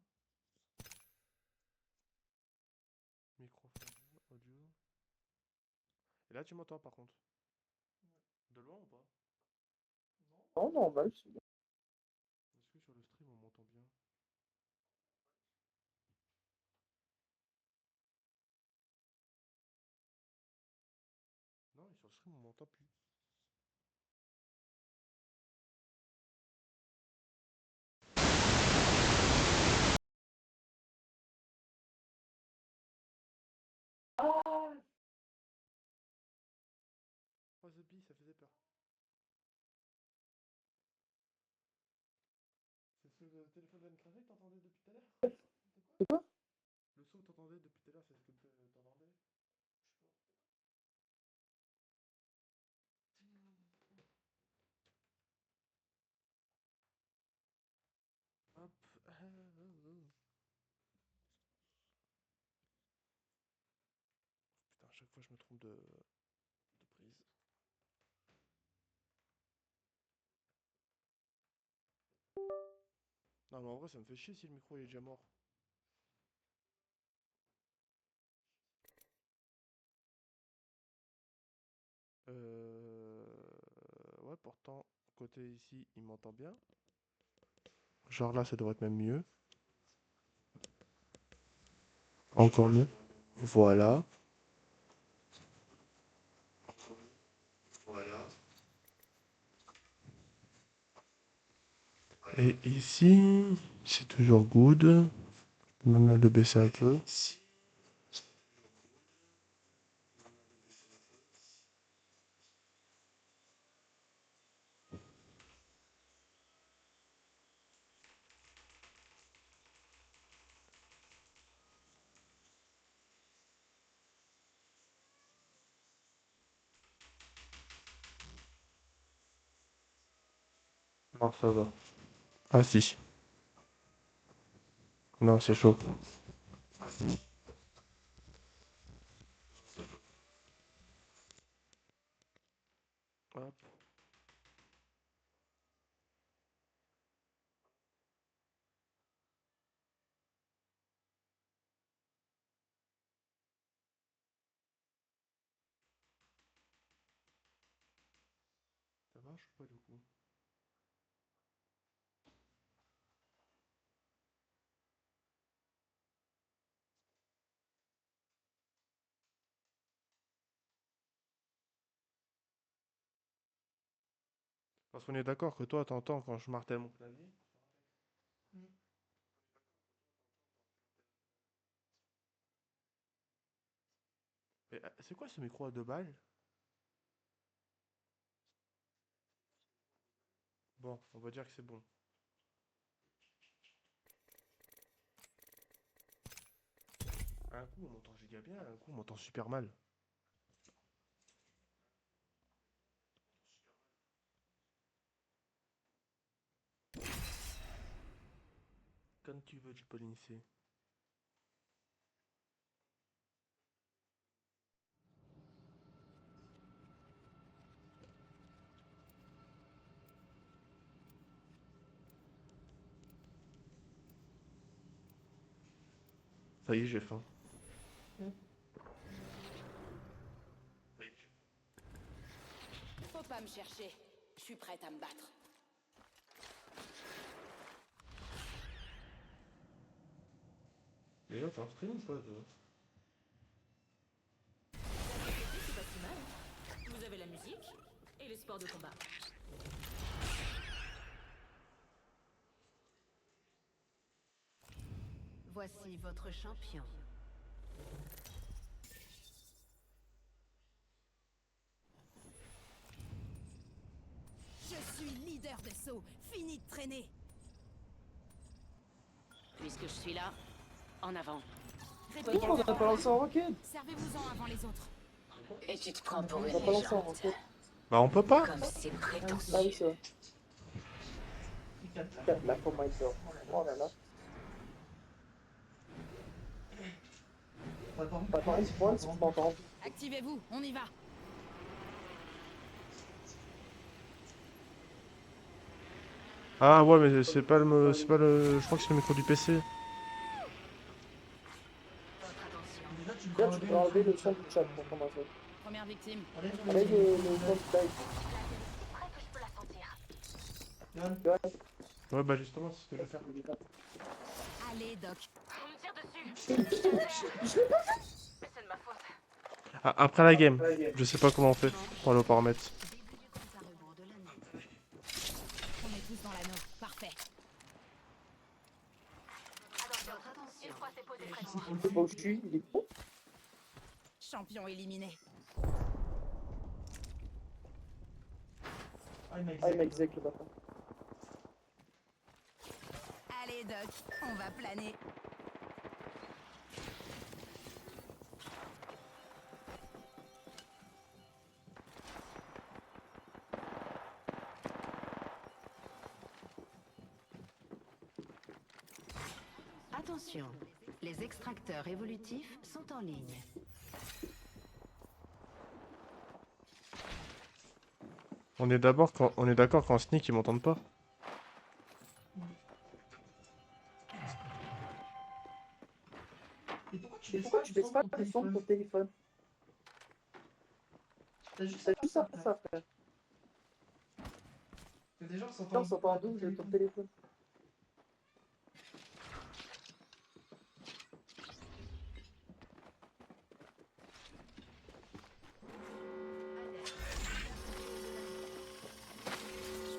Microphone, audio. Et là, tu m'entends par contre. De loin ou pas? Non, normal, c'est bon. Est-ce que sur le stream, on m'entend bien? Non, et sur le stream, on m'entend plus. Oh, The Bee, ça faisait peur. C'est ce téléphone d'Anne-Claire que t'entendais depuis tout à l'heure? C'est quoi? Le son que t'entendais depuis tout à l'heure, c'est ce que t'entendais? Hop. Putain, à chaque fois je me trompe de prise. Non, mais en vrai, ça me fait chier si le micro il est déjà mort. Ouais, pourtant, côté ici, il m'entend bien. Genre là, ça devrait être même mieux. Encore mieux. Voilà. Et ici, c'est toujours good. Je peux même le baisser un peu. Non, ça va. Ah si. Non, c'est chaud. Hop. Ça marche ou pas du coup? Parce qu'on est d'accord que toi, t'entends quand je martèle mon clavier. Mm. Mais c'est quoi ce micro à 2 balles? Bon, on va dire que c'est bon. Un coup, on m'entend giga bien, un coup, on m'entend super mal. Comme tu veux, tu peux l'initier. Ça y est, j'ai faim. Faut pas me chercher. Je suis prête à me battre. Mais là, t'es en stream ou pas, toi? C'est pas si mal. Vous avez la musique et les sports de combat. Voici votre champion. Je suis leader de saut. Fini de traîner. Puisque je suis là, en avant. Pourquoi on n'a pas lancé en roquette? Servez-vous-en avant les autres. Et tu te prends pour On une n'a pas lancé en légende. roquette. Bah, on peut pas. Comme c'est Ah prétentieux. oui, c'est vrai. Il capte là. 4 là pour Minecraft. Oh là là. Attends, Pas pareil, c'est moi, si tu m'entends. Activez-vous, on y va. Ah ouais, mais c'est pas c'est pas le, je crois que c'est le micro du PC. Votre attention. déjà tu Là, peux tu peux enlever le son du chat pour commencer. Première victime. Enlève Avec le son du live. Yann, Ouais, bah justement, c'est ce que je vais faire. Allez, Doc. Ah, après la game, je sais pas comment on fait pour aller aux paramètres. Début du compte à rebours de l'année. On est tous dans l'anneau. Parfait. Votre attention. Je sais pas où je suis, il est pro. Champion éliminé. ah il m'a Ah, il m'a exécuté. exec le bâtard. Allez, Doc. On va planer. Attention, les extracteurs évolutifs sont en ligne. On est d'accord qu'en sneak ils m'entendent pas. Et Pourquoi tu baisses pas le son de ton téléphone? T'as juste T'as à juste faire à ça, faire ça, frère. Que des gens Là, s'entendent on s'entend en double de ton téléphone.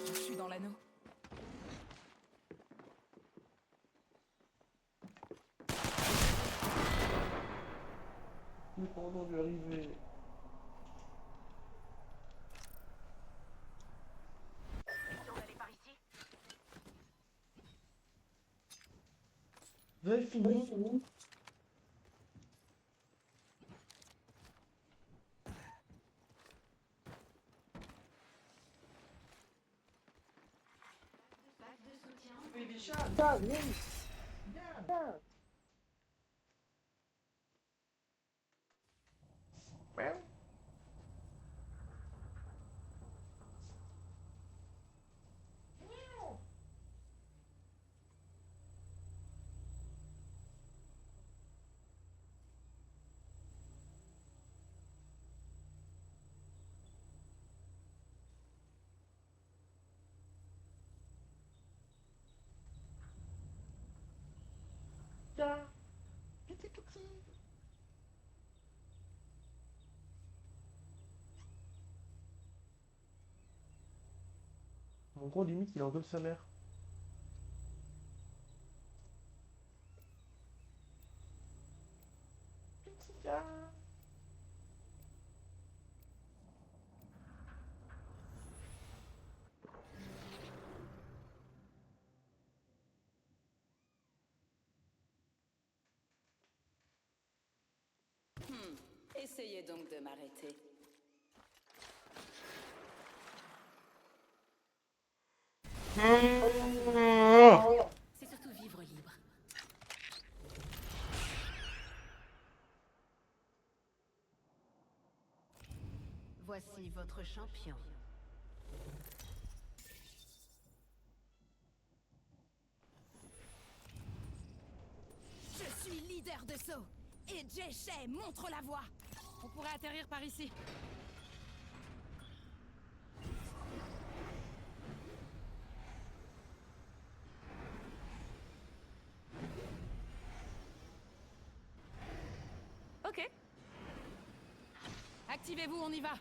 Je suis dans l'anneau. Le pendant de arriver. Vous avez fini? Chad. Putain, viens. Viens. Ouais. Viens. Petit petit. Mon gros, limite, il engueule sa mère. Petit gars. Essayez donc de m'arrêter. C'est surtout vivre libre. Voici votre champion. Je suis leader de saut. Et Jay Shay montre la voie. On pourrait atterrir par ici. Ok. Activez-vous, on y va.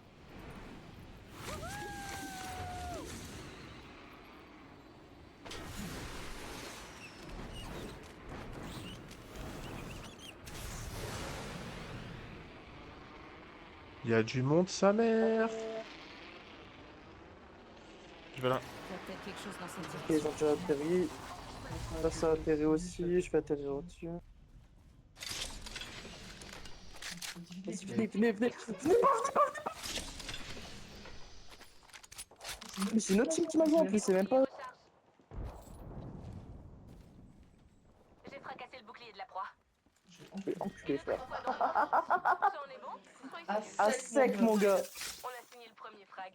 Il y a du monde, sa mère. Je vais là. Il y a peut-être quelque chose dans cette Ok, direction. ils ont déjà atterri. Là, ça a atterri aussi. Je vais atterrir au-dessus. Vas-y, venez, venez, venez. Venez pas. Mais c'est une autre team qui m'a joué en plus, c'est même pas. J'ai fracassé le bouclier de la proie. Je vais enculer, frère. Ça en est bon? À sec, mon gars. On a signé le premier frag.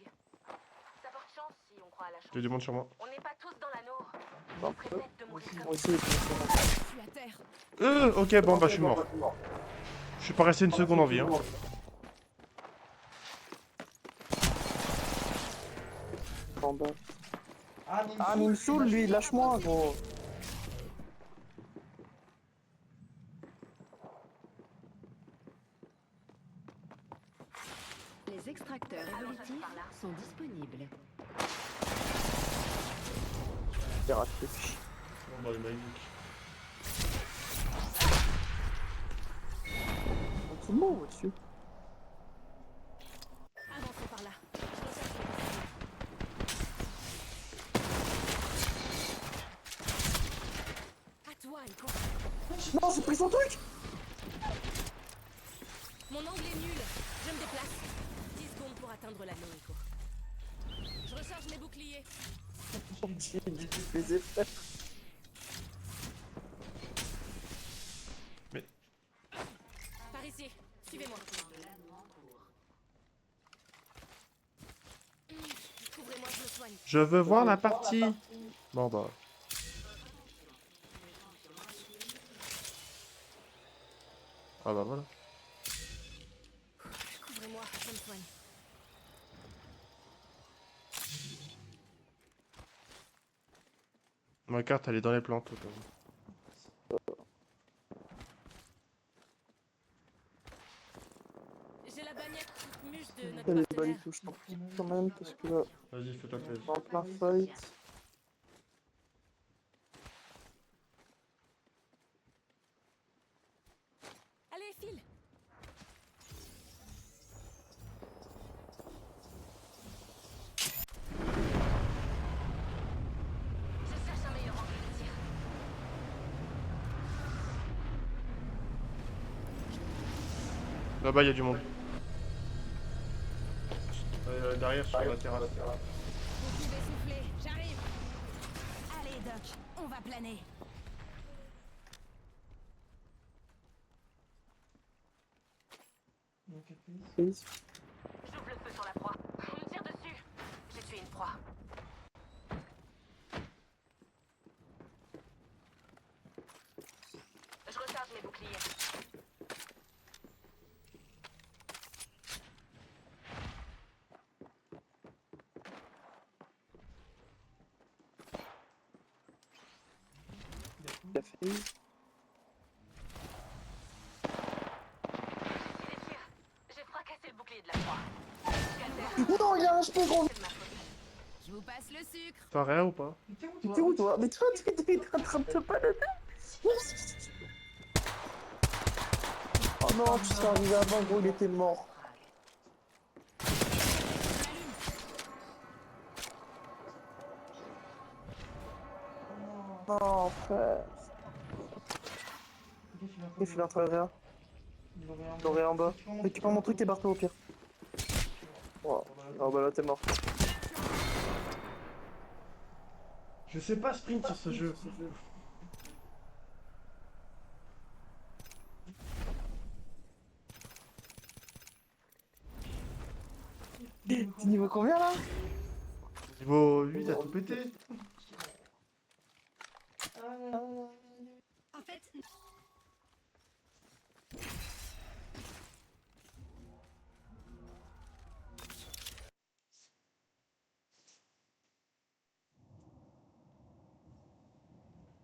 Ça porte chance si on croit à la chance. Il y a du monde sur moi. On n'est pas tous dans l'anneau. Bon, On serait bête de mourir moi comme aussi, Je suis à terre. Ok, bon, bah, je suis mort. Je suis pas resté une seconde en vie, hein. en bas. Ah, Ah, mais il me saoule, lui, lâche-moi, gros. Les extracteurs évolutifs sont disponibles. J'ai raté. Bon, bah, il m'a niqué. Tranquillement, au-dessus. Avancez par là. À toi, Iko. Non, j'ai pris son truc. Mon angle est nul. Je me déplace. 10 secondes pour atteindre l'anneau, Iko. Je recharge mes boucliers. J'ai les effets. Par ici. Suivez-moi. Couvrez-moi, je me soigne. Je veux voir la partie. Bon, bah. Ah, bah, voilà. Couvrez-moi, je me soigne. Ma carte, elle est dans les plantes. Au cas où. J'ai la bagnette toute mûche de notre T'as les partenaire. balles touches quand même, parce que là, Vas-y, fais-toi plaisir. en plein fight. Allez, file. Je cherche un meilleur angle de tir. Là-bas, il y a du monde. Derrière, sur la terrasse. Vous pouvez souffler, j'arrive. Allez, Doc, On va planer. Donc, APS. Please. J'ouvre le feu sur la proie. On me tire dessus. J'ai tué une proie. Je recharge mes boucliers. Café. Il est tir. J'ai fracassé le bouclier de la proie. Non, il y a un HP, gros. C'est de ma faute. Je vous passe le sucre. T'as rien ou pas? Mais t'es où, T'es où, toi? Mais toi, t'es en train de te balader. Oh non, tu serais arrivé avant, gros, il était mort. Non, frère. Ok, Il est en train de rien. Il Il aurait en bas. Récupère mon truc et barre-toi au pire. Oh, oh bah là, t'es mort. Je sais pas sprint sur ce jeu. T'es niveau combien là? Niveau 8, t'as tout pété. En fait,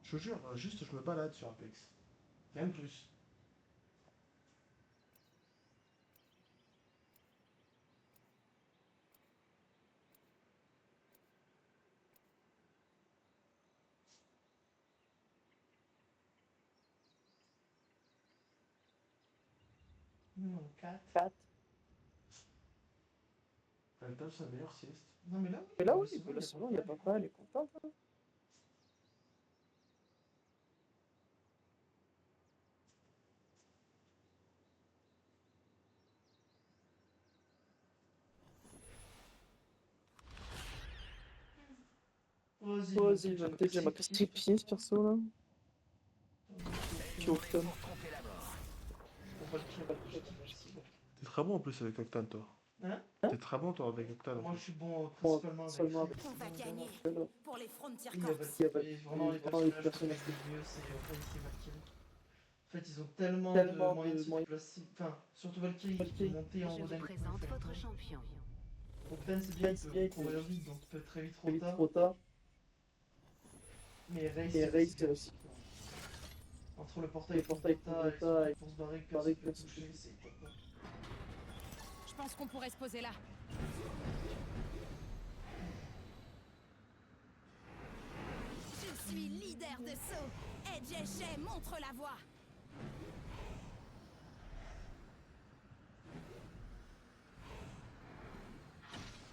Je te jure, juste je me balade sur Apex. Rien de plus. Non, 4. 4. Elle tape sa meilleure sieste. Non, mais là, oui. Mais là, oui, là, c'est bon, il y a pas de problème, elle est contente. Hein. Vas-y, je vais te dire ma striptease perso là. Tu Octane. T'es très bon en plus avec Octane, toi. Hein? T'es très bon, toi, avec Octane. En Moi, je plus. suis bon Bon, principalement seulement avec. avec. On va gagner. Pour les Frontier Il y a Corps. Valkyrie. Et vraiment, les personnages que je trouve le mieux, c'est Valkyrie. En fait, ils ont tellement de moyens de se déplacer. Enfin, surtout Valkyrie, qui peut monter en je haut vous d'un présente votre champion. Octane, c'est bien, il peut courir vite, donc il peut très vite Trop vite, trop trop tard. tard. Mais Raze, Et c'est Raze, aussi c'est bien. aussi. Entre le portail et Le portail Porta, et Porta, pour se barrer, que barrer, personne peut personne toucher, peut c'est top. Je pense qu'on pourrait se poser là. Je suis leader de saut. Edge Eshay montre la voie.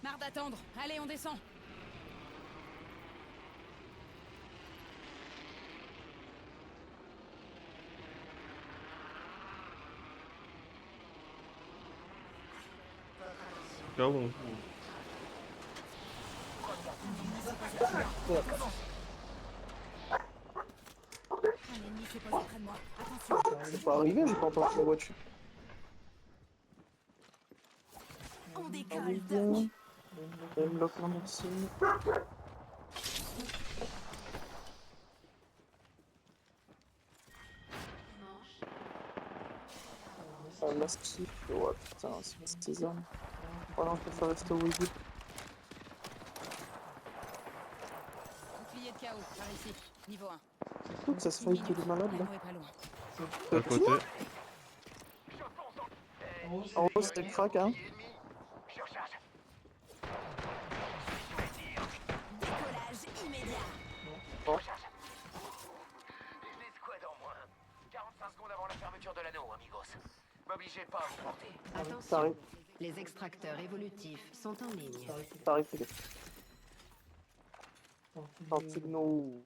Marre d'attendre. Allez, on descend. Là où on... Un ennemi s'est posé près de moi. Attention. C'est pas arrivé, j'ai pas encore la voiture. On Ah décolle, oui, Doc. bien. Elle bloque la merci. Ah, la skip. Ouais, putain, c'est tes armes. Oh non, je préfère rester au Wii. Bouclier de chaos, par ici. Niveau 1. Écoute, ça se fait que des malades là. L'anneau est pas loin. À côté. En haut, c'est le crack, hein. Décollage immédiat. Bon. Une escouade en moins. 45 secondes avant la fermeture de l'anneau, amigos. M'obligez pas à vous porter. Ça Attention, arrive, les extracteurs évolutifs sont en ligne. ça arrive, les gars. Antigno.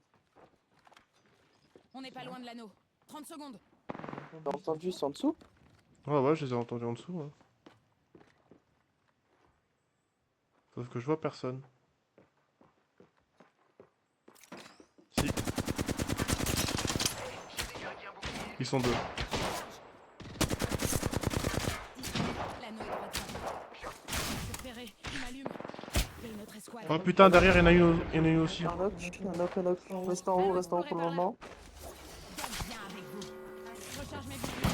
On n'est pas loin de l'anneau. 30 secondes. T'as entendu, c'est en dessous? Ouais, je les ai entendus en dessous. Hein. Sauf que je vois personne. Si. Ils sont deux. L'anneau est droit. Repéré, il m'allume. Et une autre escouade. Oh putain, derrière, il y en a une aussi. Un knock. Reste en haut pour le moment. Viens avec vous. Je recharge mes boucliers.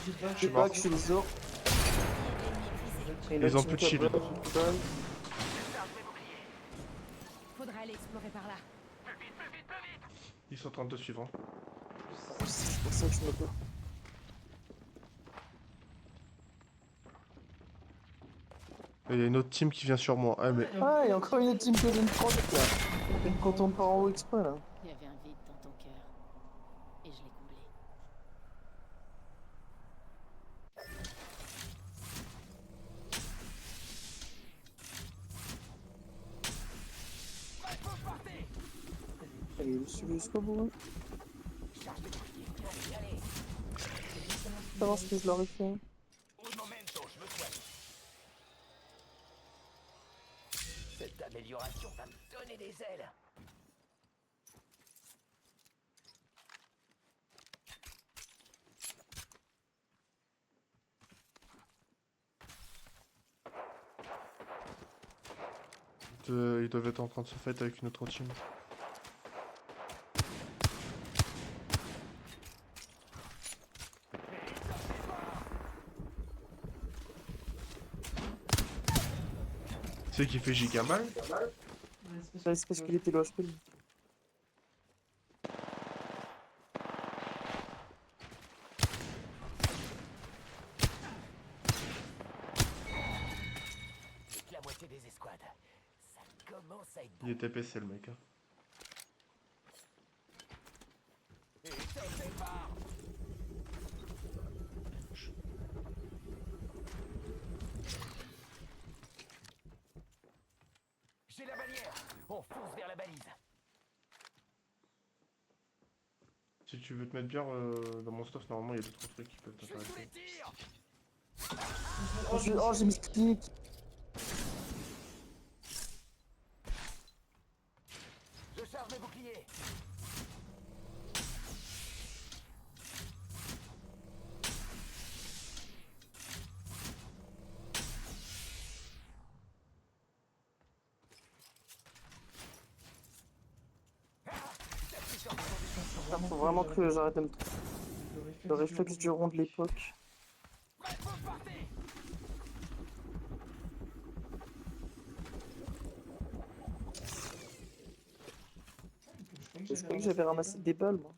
Je sais pas que je suis les autres. Ils ont plus de shield. Faudra aller explorer par là. Ils sont en train de te suivre. Hein. C'est pour ça que je me peux. Et il y a une autre team qui vient sur moi. Ah, mais. Ah, il y a encore une autre team que je ne crois pas. Elle contourne par en haut exprès là. Il y avait un vide dans ton cœur. Et je l'ai comblé. Allez, je suis jusqu'au bout. Savoir ce que je leur ai fait. Cette amélioration va me donner des ailes. Ils doivent être en train de se fight avec une autre team. Tu sais qui fait giga mal? C'est parce qu'il était low HP. C'est la moitié des escouades. Ça commence à être Il est TPC le mec. Hein. J'ai la bannière. On fonce vers la balise. Si tu veux te mettre bien dans mon stuff, normalement il y a 2-3 trucs qui peuvent Je suis sous les t'intéresser. tirs. Oh, j'ai mis ce clic. Je charge mes boucliers. Faut vraiment que j'arrête de me tromper. Le réflexe du rond de l'époque. Je croyais que j'avais ramassé des balles, moi.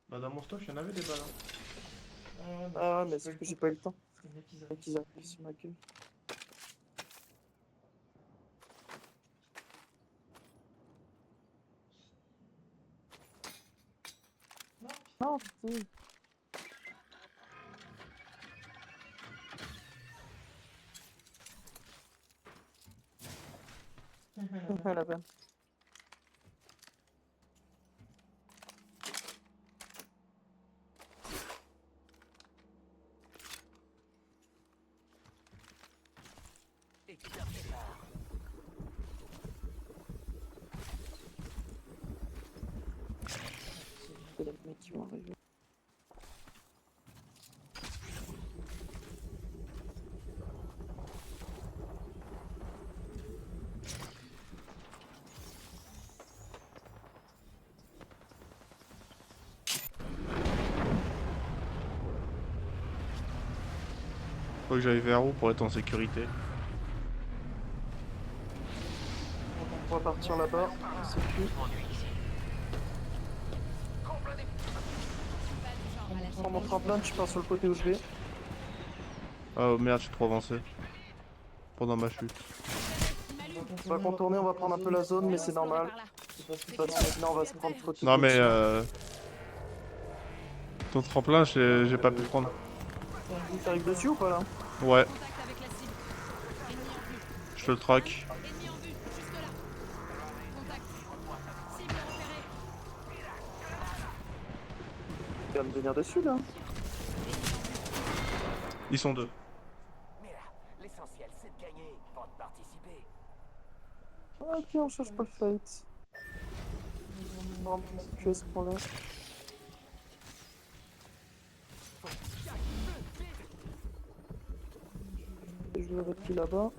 Bah dans mon stuff il y en avait des balles. Hein. Ah, mais c'est que j'ai pas eu le temps. Les mecs, ils Faut arrivent. qu'ils arrivent sur ma gueule. Non, putain. La peine. Équipeur prépare. C'est les mecs qui vont arriver. Faut que j'aille vers où pour être en sécurité. On va partir là-bas. C'est plus. Prends mon tremplin, tu pars sur le côté où je vais. Oh merde, je suis trop avancé. Pendant ma chute. On va contourner, on va prendre un peu la zone, mais c'est normal. Parce que maintenant on va se prendre trop de Non mais ton tremplin j'ai pas pu prendre. T'arrives dessus ou pas là? Ouais, Contact avec la cible. Ennemi en vue. je te le track. Ennemi en vue. Juste là. Contact. Cible repérée. Tu vas me venir dessus là. Ils sont deux. Mais là, l'essentiel c'est de gagner, pas de participer. Ok, on cherche pas le fight. On va tuer ce point-là. Et je vais qui là-bas.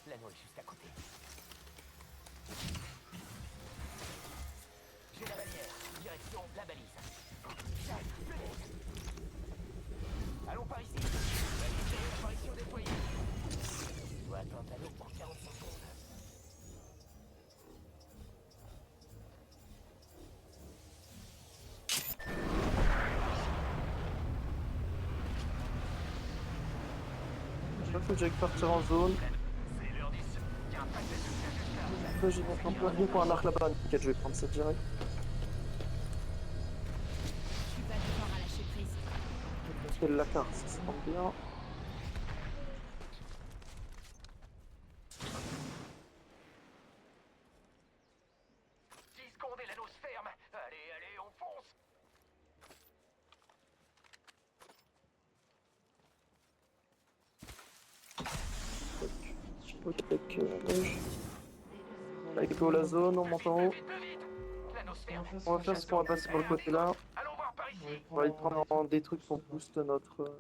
L'anneau est juste à côté. J'ai la bannière. Direction la balise. J'arrive, je l'aide. Allons par ici. Balise et apparition déployée. Je dois atteindre l'anneau en 45 secondes. Je faut que j'aille partir en zone. C'est l'heure 10. Il y a un paquet de soutien juste là. Là, j'ai mon plan pour un arc là-bas. Nickel, je vais prendre cette direct. Je suis pas du genre à lâcher prise. Quelle la carte, ça se prend bien. Secondes et l'anneau se ferme. Allez, allez, on fonce. Ok, avec neige. Avec l'eau, la zone, on monte en haut. Vite, vite. L'anneau se ferme. On va faire ce qu'on va passer par le côté là. Allons voir par ici. On va y prendre des trucs pour boost notre.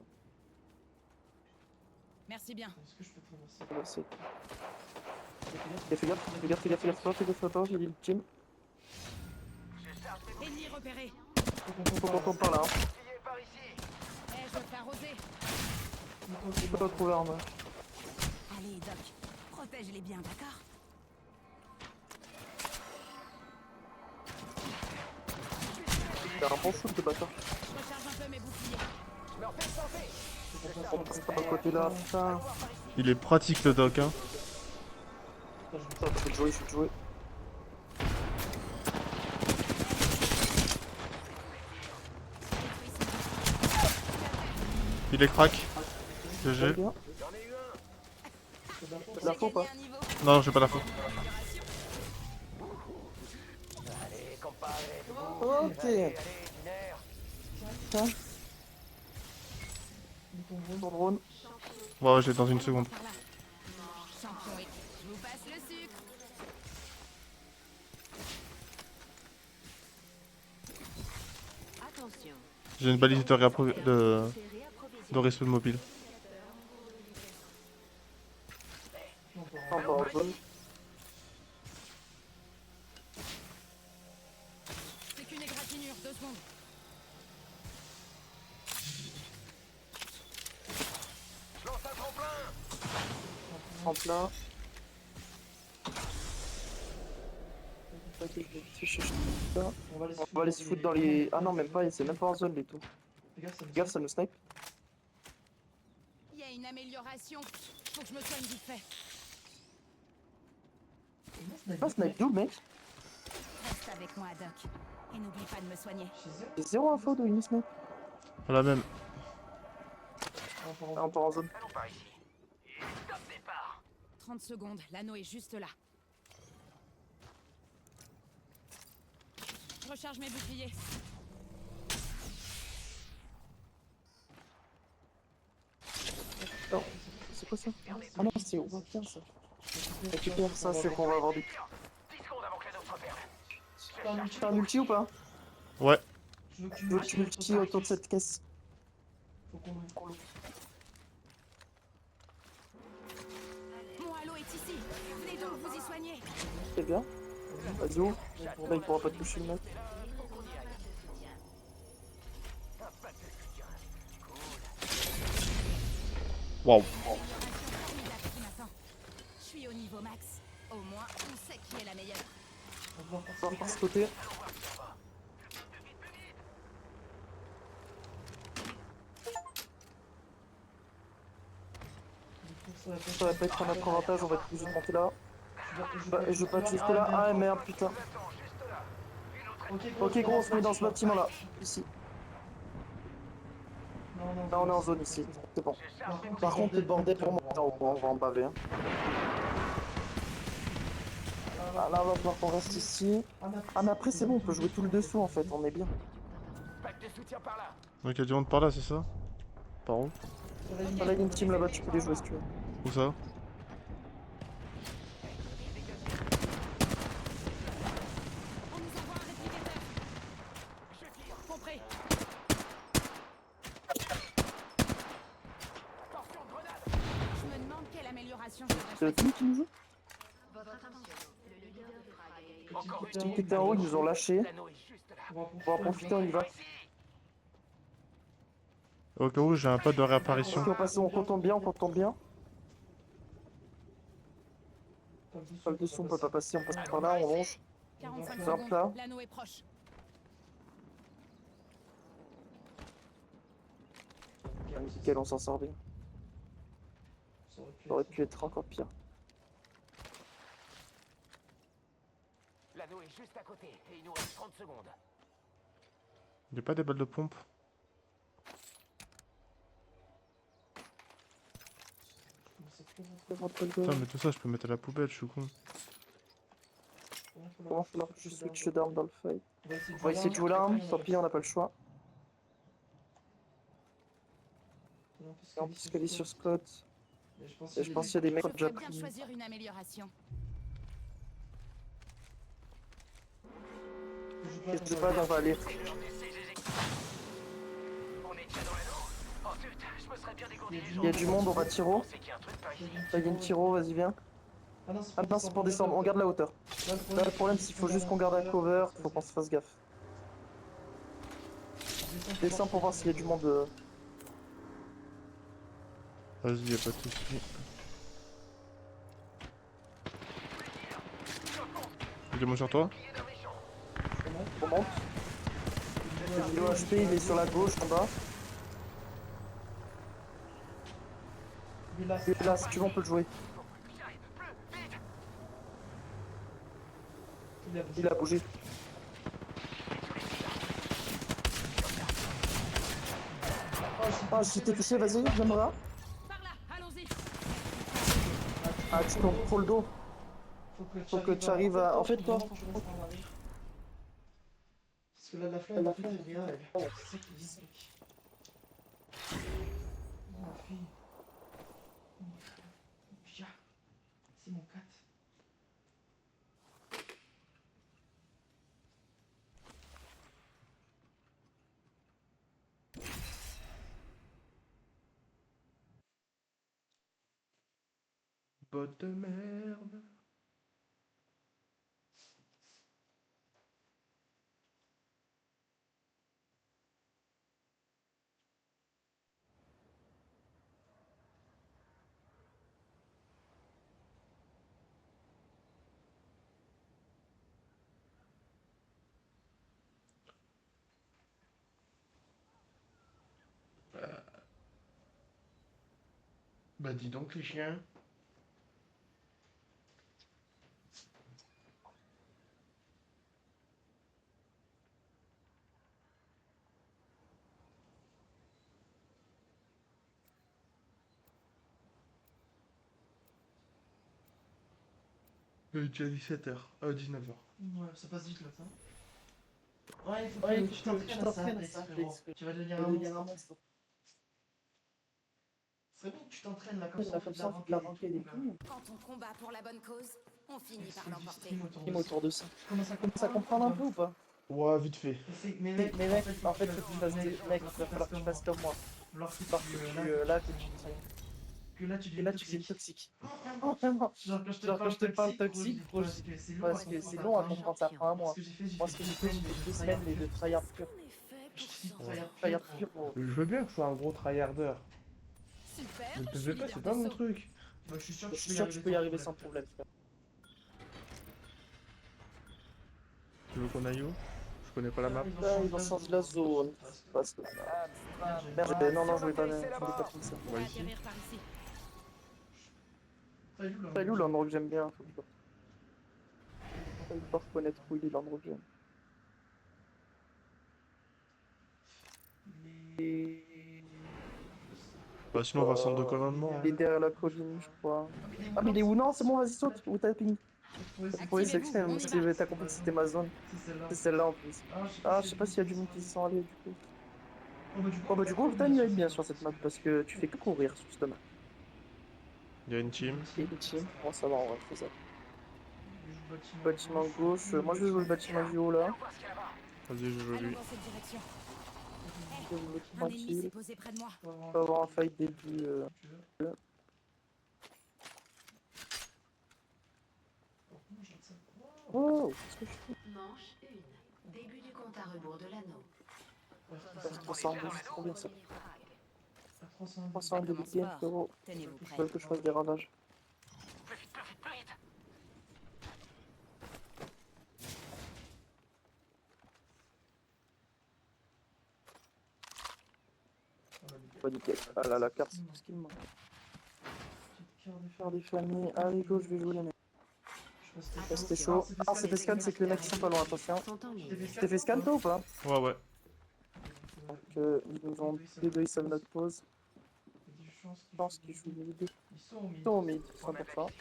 Merci bien. Est-ce que je peux traverser? Merci. Fais gaffe là-bas, j'ai dit le team. Je charge mes Ennemi repéré. Faut qu'on tombe par là. Hein. boucliers par ici. Eh, je veux faire arroser. Je peux pas trouver arme. Allez, Doc. Protège-les bien, d'accord? Il a un bon shoot de bâtard. Je recharge un peu mes boucliers. Je me refais santé. On passe par le côté là, putain. Il est pratique le doc, hein. Putain, je vais te jouer. Il est crack. Très GG. bien. J'en ai eu un. T'as de l'info ou pas? Gagné un niveau. Non, j'ai pas d'info. Allez, compadre. Ok. Allez, allez, dîner. Tiens. Ton drone. Ouais, j'ai dans une seconde. Par là. Champion, et je vous passe le sucre. Attention. J'ai une balise de respect mobile. On va en zone. C'est qu'une égratignure, 2 secondes. Je lance un tremplin. En plein. On va aller se foutre dans les. Ah non, même pas, c'est même pas en zone les tout. Fais Gaffe, ça nous snipe. Il y a une amélioration. Faut que je me soigne vite fait. Pas snipe d'où, mec? Reste avec moi, Doc. Et n'oublie pas de me soigner. J'ai zéro info de une snipe. Pas la même. On part en zone. Allons par ici. Et top départ. 30 secondes, l'anneau est juste là. Je recharge mes boucliers. Non, c'est quoi ça? Ah non, c'est on va faire ça. Récupère ça, c'est qu'on va avoir des. 10 secondes avant que l'anneau se reperde. T'as un ulti ou pas? Ouais. Je veux que Je veux que tu multi autour de cette caisse. Faut qu'on l'ouvre. Mon halo est ici. Venez donc vous y soigner. C'est bien. Vas-y, ouvre. Là, il pourra pas toucher le mec. Un pack de soutien. Waouh. Formidable qui m'attend. Je suis au niveau max. Au moins, on sait qui est la meilleure. On va voir On va par ce côté. Ça va pas être un autre avantage, on va être obligé de monter là. Je veux pas être juste là. Ah merde, putain. Ok gros, on se met dans ce bâtiment là. Ici. Là on est en zone ici. C'est bon. Par contre le bordel pour moi, on va en baver. Hein. Ah, là on va falloir qu'on reste ici. Ah mais après c'est bon, on peut jouer tout le dessous en fait, on est bien. Pack de soutien par là. Donc il y a du monde par là, c'est ça? Par où? Là il y a une team là-bas, tu peux les jouer si tu veux. Où ça? On nous envoie un réplicateur. Je tire. Compris. Attention, grenade. Je me demande quelle amélioration je devrais C'est le choisir. team qui nous joue? Votre attention, le leader de Frag a été Encore Le team qui était en haut, ils nous ont lâchés. L'anneau est juste là. On va en profiter, on y va. Par ici. Au cas où j'ai un pas de réapparition. Ok, on passe, on contourne bien, on contourne bien. Pas le dessous, on peut pas passer, on passe par là, on longe. 45 Hop là. secondes. L'anneau est proche. Nickel, on s'en sort bien. Ça aurait pu être encore pire. L'anneau est juste à côté et il nous reste 30 secondes. Il y a pas des balles de pompe? Putain, mais tout ça, je peux mettre à la poubelle, je suis con. Comment falloir que je switch d'arme dans le fight? On va essayer de jouer l'arme, tant pis, on n'a pas le choix. Et on peut se caler sur Scott. Et je pense qu'il y a des mecs qui ont Je déjà ferais bien pris. choisir une amélioration. Je sais pas, on va aller. On est déjà dans l'anneau. Oh zut, je me serais bien dégourdi les Il jambes. y a du monde, on va tiro. On sait qu'il y a un truc par ici. Là, il y a une tiro, vas-y, viens. Ah non, c'est pour descendre, on garde la hauteur. Là, le problème, c'est qu'il faut juste qu'on garde la cover, faut qu'on se fasse gaffe. Descends pour voir s'il y a du monde. Vas-y, y a pas de soucis. Il est bon sur toi? On monte. Le HP, il est sur la gauche, en bas. Il est là, si tu veux, on peut le jouer. Il a bougé. Ah, si t'es touché, vas-y, j'aimerais. Par là, allons-y. Ah, tu tournes trop le dos. Faut que tu arrives à. En fait, toi. Parce que là, la flamme, elle fait rien, elle. C'est ça qui dit, mec. Oh, ma fille. Pia. C'est mon cat. Botte de merde. Bah dis donc les chiens. Il est déjà 17h. 19h. Ouais, ça passe vite, là, ça. Ouais, il faut que tu t'entraînes à ça, frérot. Tu vas devenir un monstre. C'est bon que tu t'entraînes, là, comme ça, faut de la ranquer des coups. Quand on combat pour la bonne cause, on finit par l'emporter. Dis-moi autour de ça. Commence à Ça comprendre un peu ou pas? Ouais, vite fait. Mais Mais mec, en fait, faut que tu fasses des. Mec, il va falloir que tu fasses comme moi. Parce que là, que là, tu deviens toxique. Oh, vraiment. Genre, quand je te parle toxique, gros, parce que c'est long à comprendre, ça prend un mois. Moi, ce que j'ai fait 2 semaines, mais de tryhard pur. Tryhard pur, gros. Je veux bien que je sois un gros tryharder. Super, Mais le je suis PVP, leader c'est pas mon d'assaut. truc. Bah, je suis sûr Je suis sûr que tu peux y arriver sans problème, frère. Tu veux qu'on aille où? Je connais pas la map. Là, ils vont changer la zone. Parce que. Merde, non, je voulais pas faire ça. On va atterrir par ici. C'est où l'endroit que j'aime bien? Faut que je dois reconnaître où il est l'endroit que j'aime. Bah sinon on va au centre de commandement. Il est derrière la colline, je crois. Ah, mais il est où? Non, c'est bon, vas-y, saute. Où t'as ping? Oui, c'est extrême. on y Si va. t'as compris que c'était ma zone. C'est celle-là en plus. Ah, je sais pas s'il y a du monde qui s'y sont allés du coup. Oh, bah, du coup, Octane, il va être bien sur cette map parce que tu fais que courir sur cette map. Il y a une team. Et une team, bon, ça va, on va faire ça. Bâtiment gauche, moi je vais jouer le bâtiment du haut là. Vas-y, je joue Allons lui. dans cette direction. Je vais jouer Un ennemi s'est tranquille. posé près de moi. On va avoir un fight début. Oh, qu'est-ce que je fais? Manche 1. Début du compte à rebours de l'anneau. 312, c'est trop bien ça. 300 de Commence bouclier, fort. frérot. Tenez-vous Il prêts. faut que je fasse des ravages. Plus vite, plus vite, plus vite. Pas nickel. Ah là, la carte, c'est tout ce qu'il me manque. Faire des familles. Allez, go, je vais jouer les mecs. Ça, c'était chaud. Ah, c'était scan, c'est que les mecs ils sont pas loin, attention. Sont en ligne. T'es fait scan toi ou pas? Ouais, ouais. Donc, ils nous ont les deux, ils savent notre pause. Je pense qu'ils jouent mid. Ils sont au mid, 100%. Et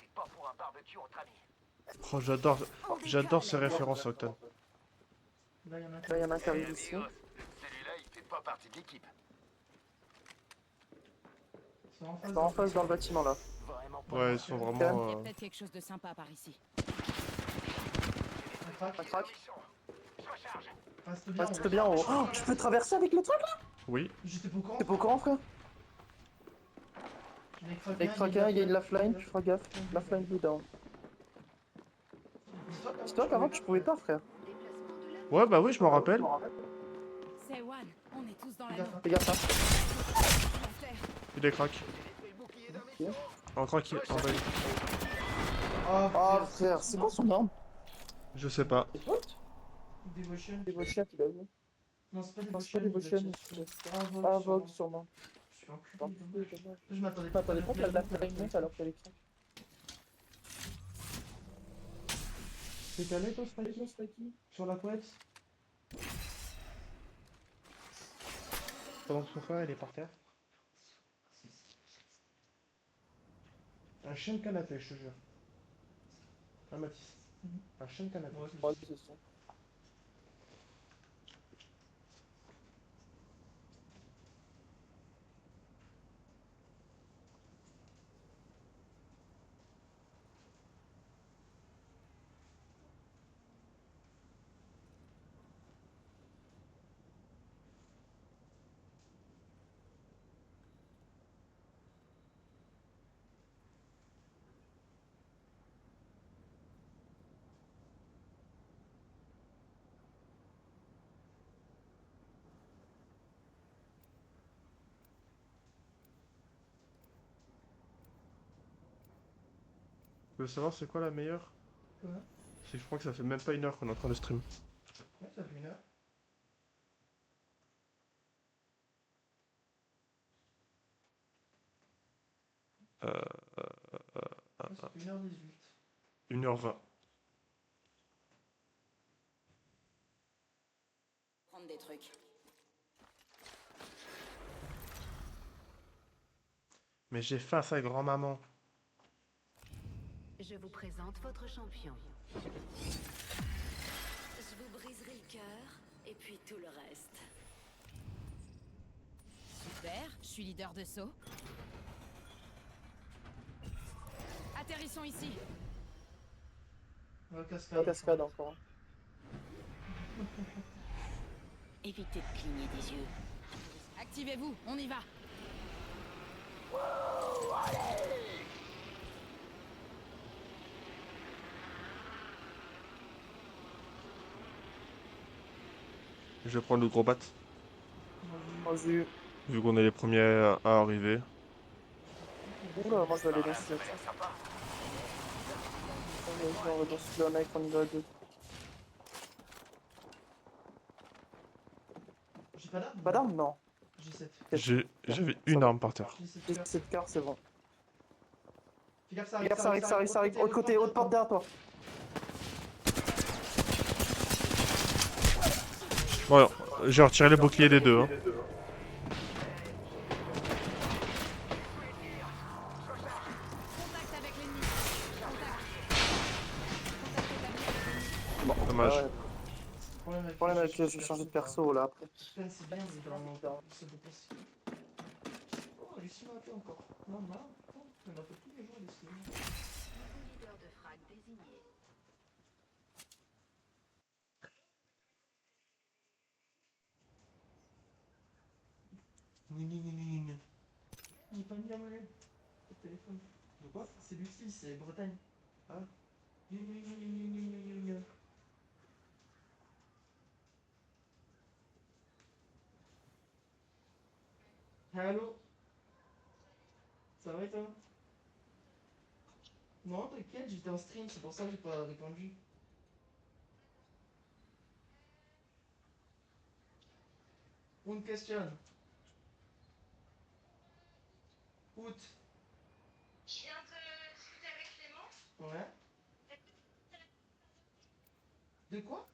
c'est pas pour un barbecue entre amis. Oh, j'adore ces références, Octane. Là, il y en a Là, il y en a un qui arrive ici. Celui-là, il fait pas partie de l'équipe. Ils sont en face dans le bâtiment là. Vraiment pas. Ouais, ils sont Il y a vraiment... peut-être quelque chose de sympa par ici. Un crack. Je recharge. Reste bien en haut. Oh, tu peux traverser avec le truc là? Oui. J'étais pas au courant. T'es pas au courant, frère? Les craquins, il y a de la flying, tu feras gaffe. La flying blue down. Dis-toi qu'avant tu pouvais pas, frère. Ouais, bah oui, je m'en rappelle. C'est One, on est tous dans l'anneau. Fais gaffe, hein. Il est crack. En crack, en veille. Oh, frère, c'est quoi son arme? Je sais pas. C'est quoi? Devotion. Devotion qu'il a vu. Non, c'est pas Non, c'est Devotion. pas Devotion. Ah, Vogue, sûrement. Je suis enculé. Enfin, dommage. Je m'attendais Pas t'as des pompes, la flying monte alors qu'elle est crack. T'es calé toi, Spikey? Sur la couette? Pendant que son frère il est par terre. Un chien de canapé, je te jure. Un Matisse. Un chien de canapé. Ouais, c'est ça. Tu veux savoir c'est quoi la meilleure? Quoi? C'est que je crois que ça fait même pas 1 heure qu'on est en train de stream. Ouais, ça fait 1 heure. Ouais, ça fait 1h18. 1h20. Prendre des trucs. Mais j'ai faim à sa grand-maman. Je vous présente votre champion. Je vous briserai le cœur, et puis tout le reste. Super, je suis leader de saut. Atterrissons ici. Ouais, La cascade. cascade encore. Évitez de cligner des yeux. Activez-vous, on y va. Je vais prendre le gros bat. Vas-y. Vu qu'on est les premiers à arriver. Oula, moi je vais aller dans ce on va dans ce mec, on y va à deux. J'ai pas d'arme? Pas d'arme? Non. J'ai 7. J'avais une arme par terre. J'ai 7 J'ai cœurs. 7 quarts, c'est bon. Fais gaffe, ça Regarde, ça arrive. Autre côté, autre porte derrière toi. Bon, j'ai retiré les boucliers des deux. Hein. Bon, Dommage. ouais. Le problème avec les jeux changés de perso là après. Putain, c'est bien, mais c'est pas possible. Oh, il est si maté encore. Non, non, putain, il en a fait tous les jours, il est si maté. Nouveau leader de frag désigné. Il est pas bien malade. Le téléphone. De quoi? C'est Lucie, c'est Bretagne. Ah. Allô? Ça va et toi? Non, t'inquiète, j'étais en stream, c'est pour ça que j'ai pas répondu. Une question. Août. Je viens de discuter avec Clément. Ouais. De quoi?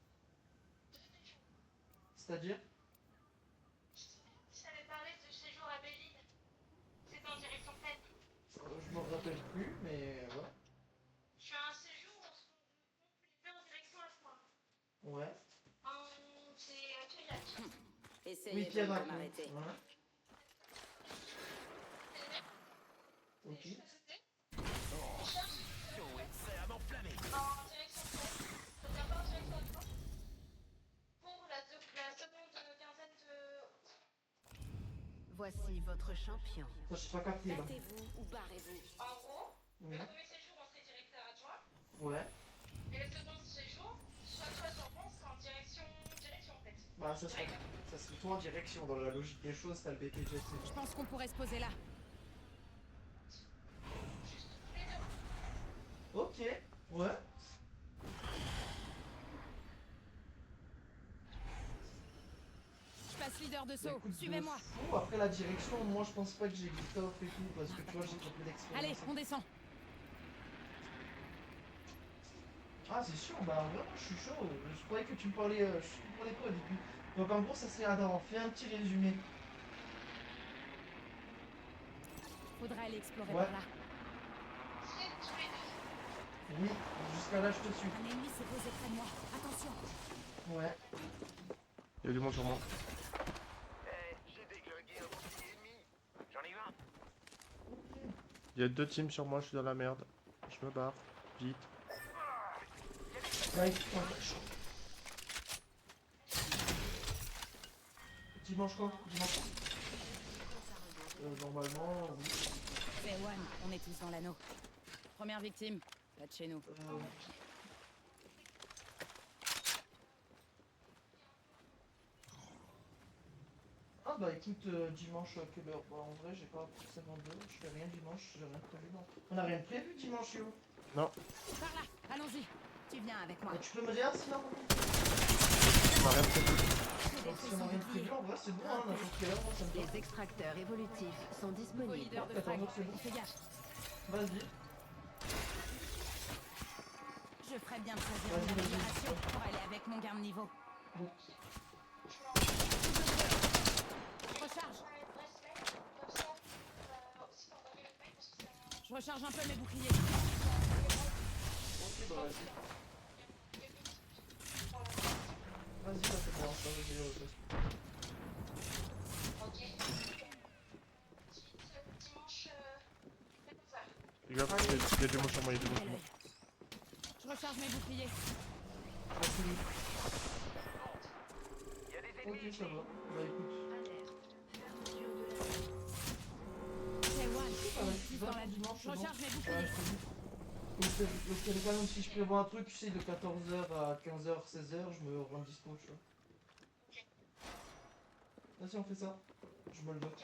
C'est-à-dire? Je t'avais parlé de séjour à Belle-Île. C'est en direction pleine. Je m'en rappelle plus, mais ouais. Je fais un séjour où on se fait en direction à Foix. Ouais. C'est Pierre. Essayez Oui, de Pierre pas Raconte. m'arrêter. Ouais. Ok. Chaud et c'est à m'enflammer. En direction pleine. C'est d'abord en direction à Foix. Pour la seconde quinzaine de... Voici votre champion. Ça, je sais pas capté là. Battez-vous ou barrez-vous. En gros, le Ouais. premier séjour, on serait directeur adjoint. Ouais. Et le second séjour, soit toi, soit moi, on sera en direction en fait. Bah, ça serait toi en direction. Dans la logique des choses, t'as le BPJ, Je pense qu'on pourrait se poser là. Ok. Ouais. Je passe leader de Bah, saut. écoute, Suivez-moi. de fou. Après la direction, moi je pense pas que j'ai Christophe et tout, parce que tu vois, j'ai trop peu d'expérience. Allez, on descend. Ah, c'est sûr, bah vraiment, je suis chaud. Je croyais que tu me parlais, je te parlais pas au début. Donc en gros, ça serait Adam. Fais un petit résumé. Faudra aller explorer Ouais. par là. Oui, jusqu'à là, je te suis. Un ennemi s'est posé près de moi. Attention. Ouais. Il y a du monde sur moi. J'ai déglingué un bouclier ennemi. J'en ai eu un. Il y a 2 teams sur moi, je suis dans la merde. Je me barre. Vite. Ouais, dimanche quoi? Dimanche quoi? Normalement, oui. C'est One, on est tous dans l'anneau. Première victime, pas de chez nous. Ah bah écoute, dimanche, quelle heure? Bah en vrai, j'ai pas forcément d'heure, je fais rien dimanche, j'ai rien prévu. Non. On a rien prévu dimanche, yo. Non, Par là, allons-y. Tu viens avec moi. Bah, tu peux me dire sinon? on a rien prévu. Donc, si on a rien prévu, en vrai, c'est bon, hein, n'importe quelle heure, moi ça me va. Les extracteurs évolutifs sont Nouveau disponibles. leader de Attends, frag. donc c'est bon. Fais gaffe. Vas-y. Je ferais bien de choisir Vas-y, une vas-y. amélioration pour aller avec mon gain de niveau. Bon. Recharge. Je recharge un peu mes boucliers. Ok, bah vas-y. Vas-y, bah c'est bon, ça va, j'ai le poste. Ok. Dimanche, 14h. Les gars, il y a du monde sur moi, il y a du monde sur moi. Je recharge mes boucliers. Vas-y. Il y a des Ok, ennemis ça ici. va. Bah écoute. C'est One, Ah on ouais, est tous tu vas dans la dimanche, Je c'est bon. recharge mes Ouais, boucliers. je te dis. Au téléphone, même si je prévois un truc, tu sais, de 14h à 15h, 16h, je me rends dispo, tu vois. Vas-y, on fait ça. Je me le note.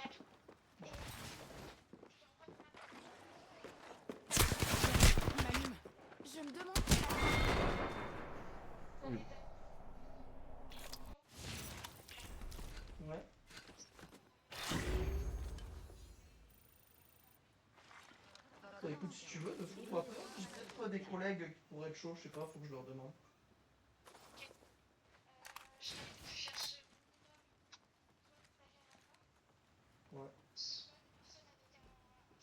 Il m'allume. Je me demande. Ouais. Bah écoute, si tu veux, de fou, après, j'ai peut-être pas des collègues qui pourraient être chauds, je sais pas, faut que je leur demande. Ouais.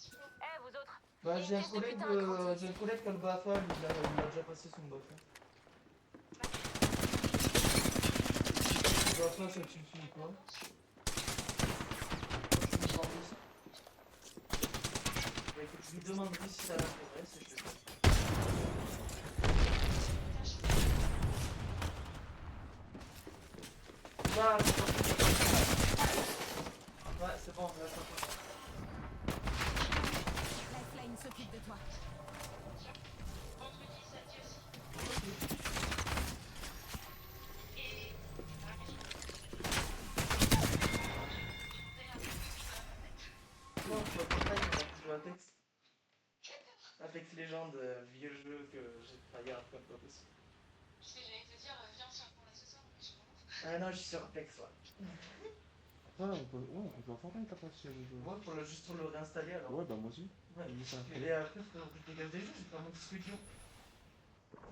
Eh, vous autres. Bah j'ai un Test de collègue, putain, un grand j'ai un collègue qui a le BAFA, il a déjà passé son BAFA. ça tu me finis quoi? Je me prends ici. Bah écoute, je lui demanderai si ça l'intéresse et je le fais. Là, c'est bon. Ouais, c'est bon, là, je t'entends. Lifeline s'occupe de toi. Vendredi, samedi aussi. Et... Non, je vois pas je joue Apex. Apex Legends, vieux jeu que j'ai tryhard comme pas possible. Parce que j'allais te dire, viens, on se reprend là ce soir, mais je pense. Ah non, je suis sur Apex, ouais. Ouais, on peut en Fortnite après si elle veut. Ouais, juste pour le réinstaller alors. Ouais, bah moi aussi. Ouais. J'ai ça. Et après, faut que je dégage des jeux, j'ai pas mon disque dur.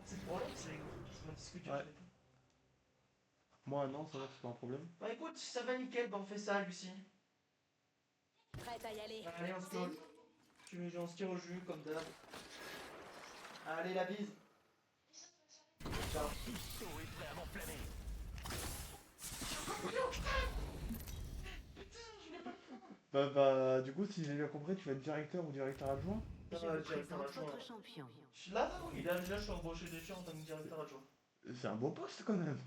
C'est le problème, c'est mon disque dur, Ouais. je l'ai pas. Moi non, ça va, c'est pas un problème. Bah écoute, ça va nickel, bah on fait ça, Lucie. Prête à y aller. Allez, on se colle. On se tire au jus, comme d'hab. Allez, la bise. Ciao. Tout est prêt à m'enflammer. Bah, du coup, si j'ai bien compris, tu vas être directeur ou directeur adjoint? Je Ah, vous directeur présente adjoint. votre champion. Je suis là, oui, là, je suis embauché dessus en tant que directeur adjoint. C'est un beau poste quand même.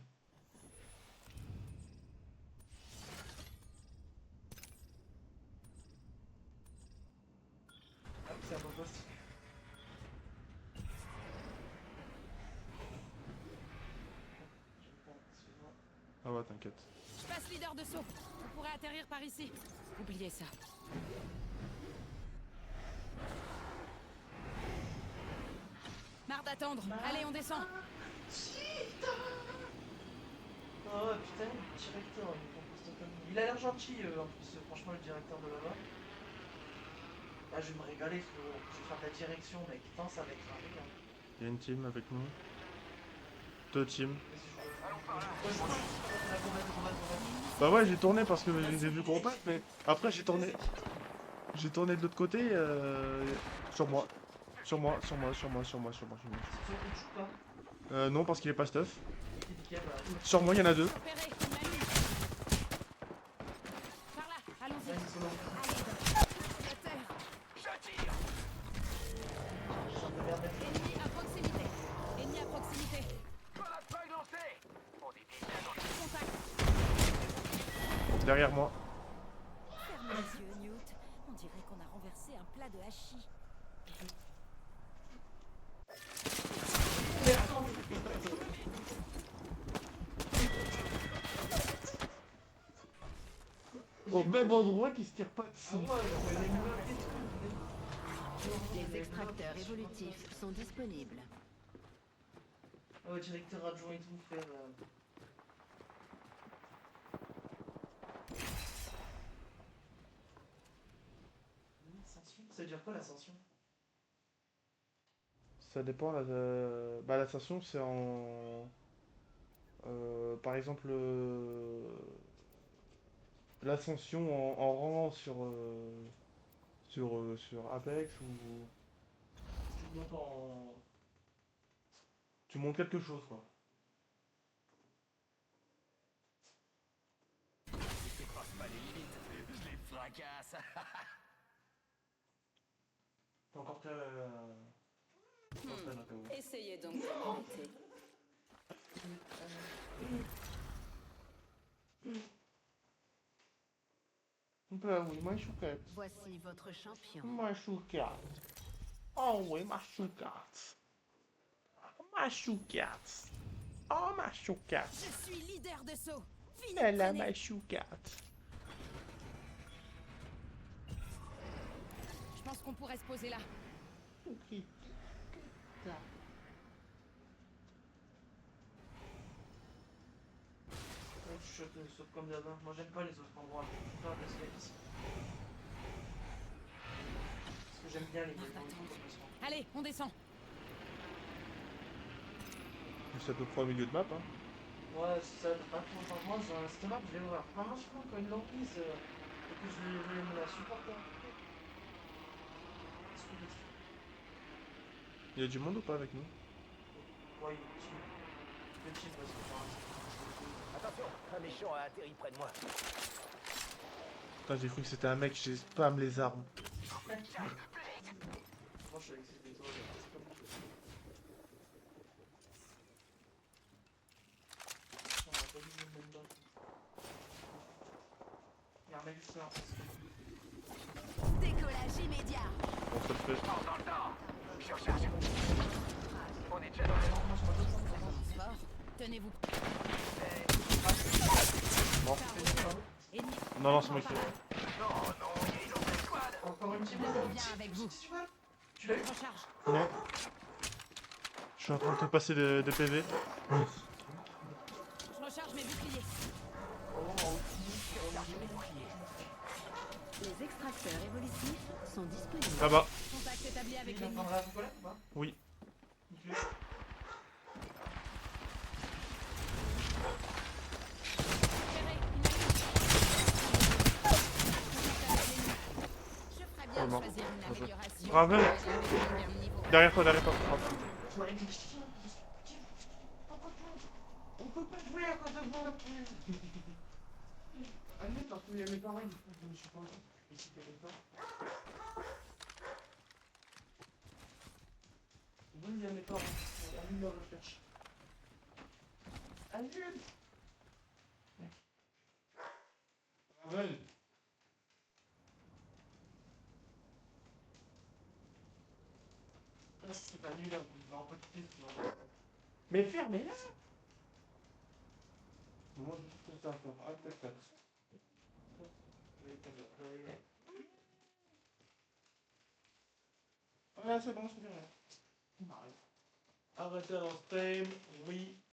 Ah, c'est un bon poste. Je prends, excuse-moi. Ah ouais, t'inquiète. Je passe leader de saut. On pourrait atterrir par ici. Oubliez ça. Marre d'attendre. Allez, on descend. Oh putain, directeur, il me compose comme... Il a l'air gentil en plus, franchement, le directeur de là-bas. Là, je vais me régaler, frérot. Je vais faire de la direction, mec. Putain, ça va être un régal. Il y a une team avec nous. Deux teams. Bah ouais, j'ai tourné parce que je les ai vus combattre, mais après j'ai tourné de l'autre côté, sur moi. Sur moi. Non, parce qu'il est pas stuff. Sur moi, il y en a deux. Repérez, une maligne. Par là, allons-y. Allez, la terre. J'attire. Ennemi à proximité. Ennemi à proximité. Pas lancé. On était bien dans le Contact. Derrière moi. Ferme les yeux, Newt. On dirait qu'on a renversé un plat de hachis. Au même endroit qui se tire pas dessus. Les extracteurs évolutifs sont disponibles. Oh, directeur adjoint et tout, frère. L'ascension, ça veut dire quoi l'ascension? Ça dépend, bah l'ascension c'est en... par exemple, l'ascension en rang sur Apex ou... Tu montes en... Tu montes quelque chose quoi. Je dépasse pas les limites. Je les fracasse. T'as encore tes... Essayez donc de m'arrêter. Bah oui, ma chouquette. Voici votre champion. Ma chouquette. Oh oui, ma chouquette. Ma chouquette. Oh ma chouquette. Je suis leader de saut. Fini de Elle a traîner. ma chouquette. Je pense qu'on pourrait se poser là. Ok. Je saute comme d'hab. Moi j'aime pas les autres endroits. Je suis pas parce qu'il y a ici. Parce que j'aime bien les maisons et tout comme ça. Allez, on descend. C'est à peu près au milieu de map hein. Ouais, c'est ça, pas trop. Enfin, moi, cette map, je vais voir. Vraiment, je prends quand une longue mise et que je vais me la supporter. Est-ce que Il y a du monde ou pas avec nous? ouais, il est petit. Le petit, parce que enfin, Attention, un méchant a atterri près de moi. Putain, j'ai cru que c'était un mec, j'ai spam les armes. Moi, je suis avec ces étoiles, c'est comme ça. On a pas vu le même bain. Y'a un mec juste là. Décollage immédiat. Bon, ça le fait. Mort dans le temps. Je recharge. On est déjà dans le Ça commence fort. Tenez-vous. Bon. Ennemi. Non, non, c'est moi qui fais. Non, non, il y a une autre escouade. Encore une petite Je viens avec vous. Tu l'as eu? Recharge. Non. Je suis en train de te passer de PV. Je recharge mes boucliers. Les extracteurs évolutifs sont disponibles. Là-bas. Contact établi avec Il l'ennemi. entendra la colère ou pas? Oui. Nickel. Repéré, je ferais bien de mort. choisir une amélioration. Raven. Avec un meilleur niveau. Derrière toi, derrière toi. Oh. On peut pas jouer à cause de vous. Allez, parce qu'il y a mes parents, du coup, je me suis pas excité comme ça. Oui, il y a mes parents. Annule la recherche. Annule. Ravel. Là, c'est pas annulé, on va en profiter. Mais fermez-la. Moi, je trouve ça encore. Ah, tac, tac. Ah, c'est bon, c'est bien. Arrêtez dans stream, oui.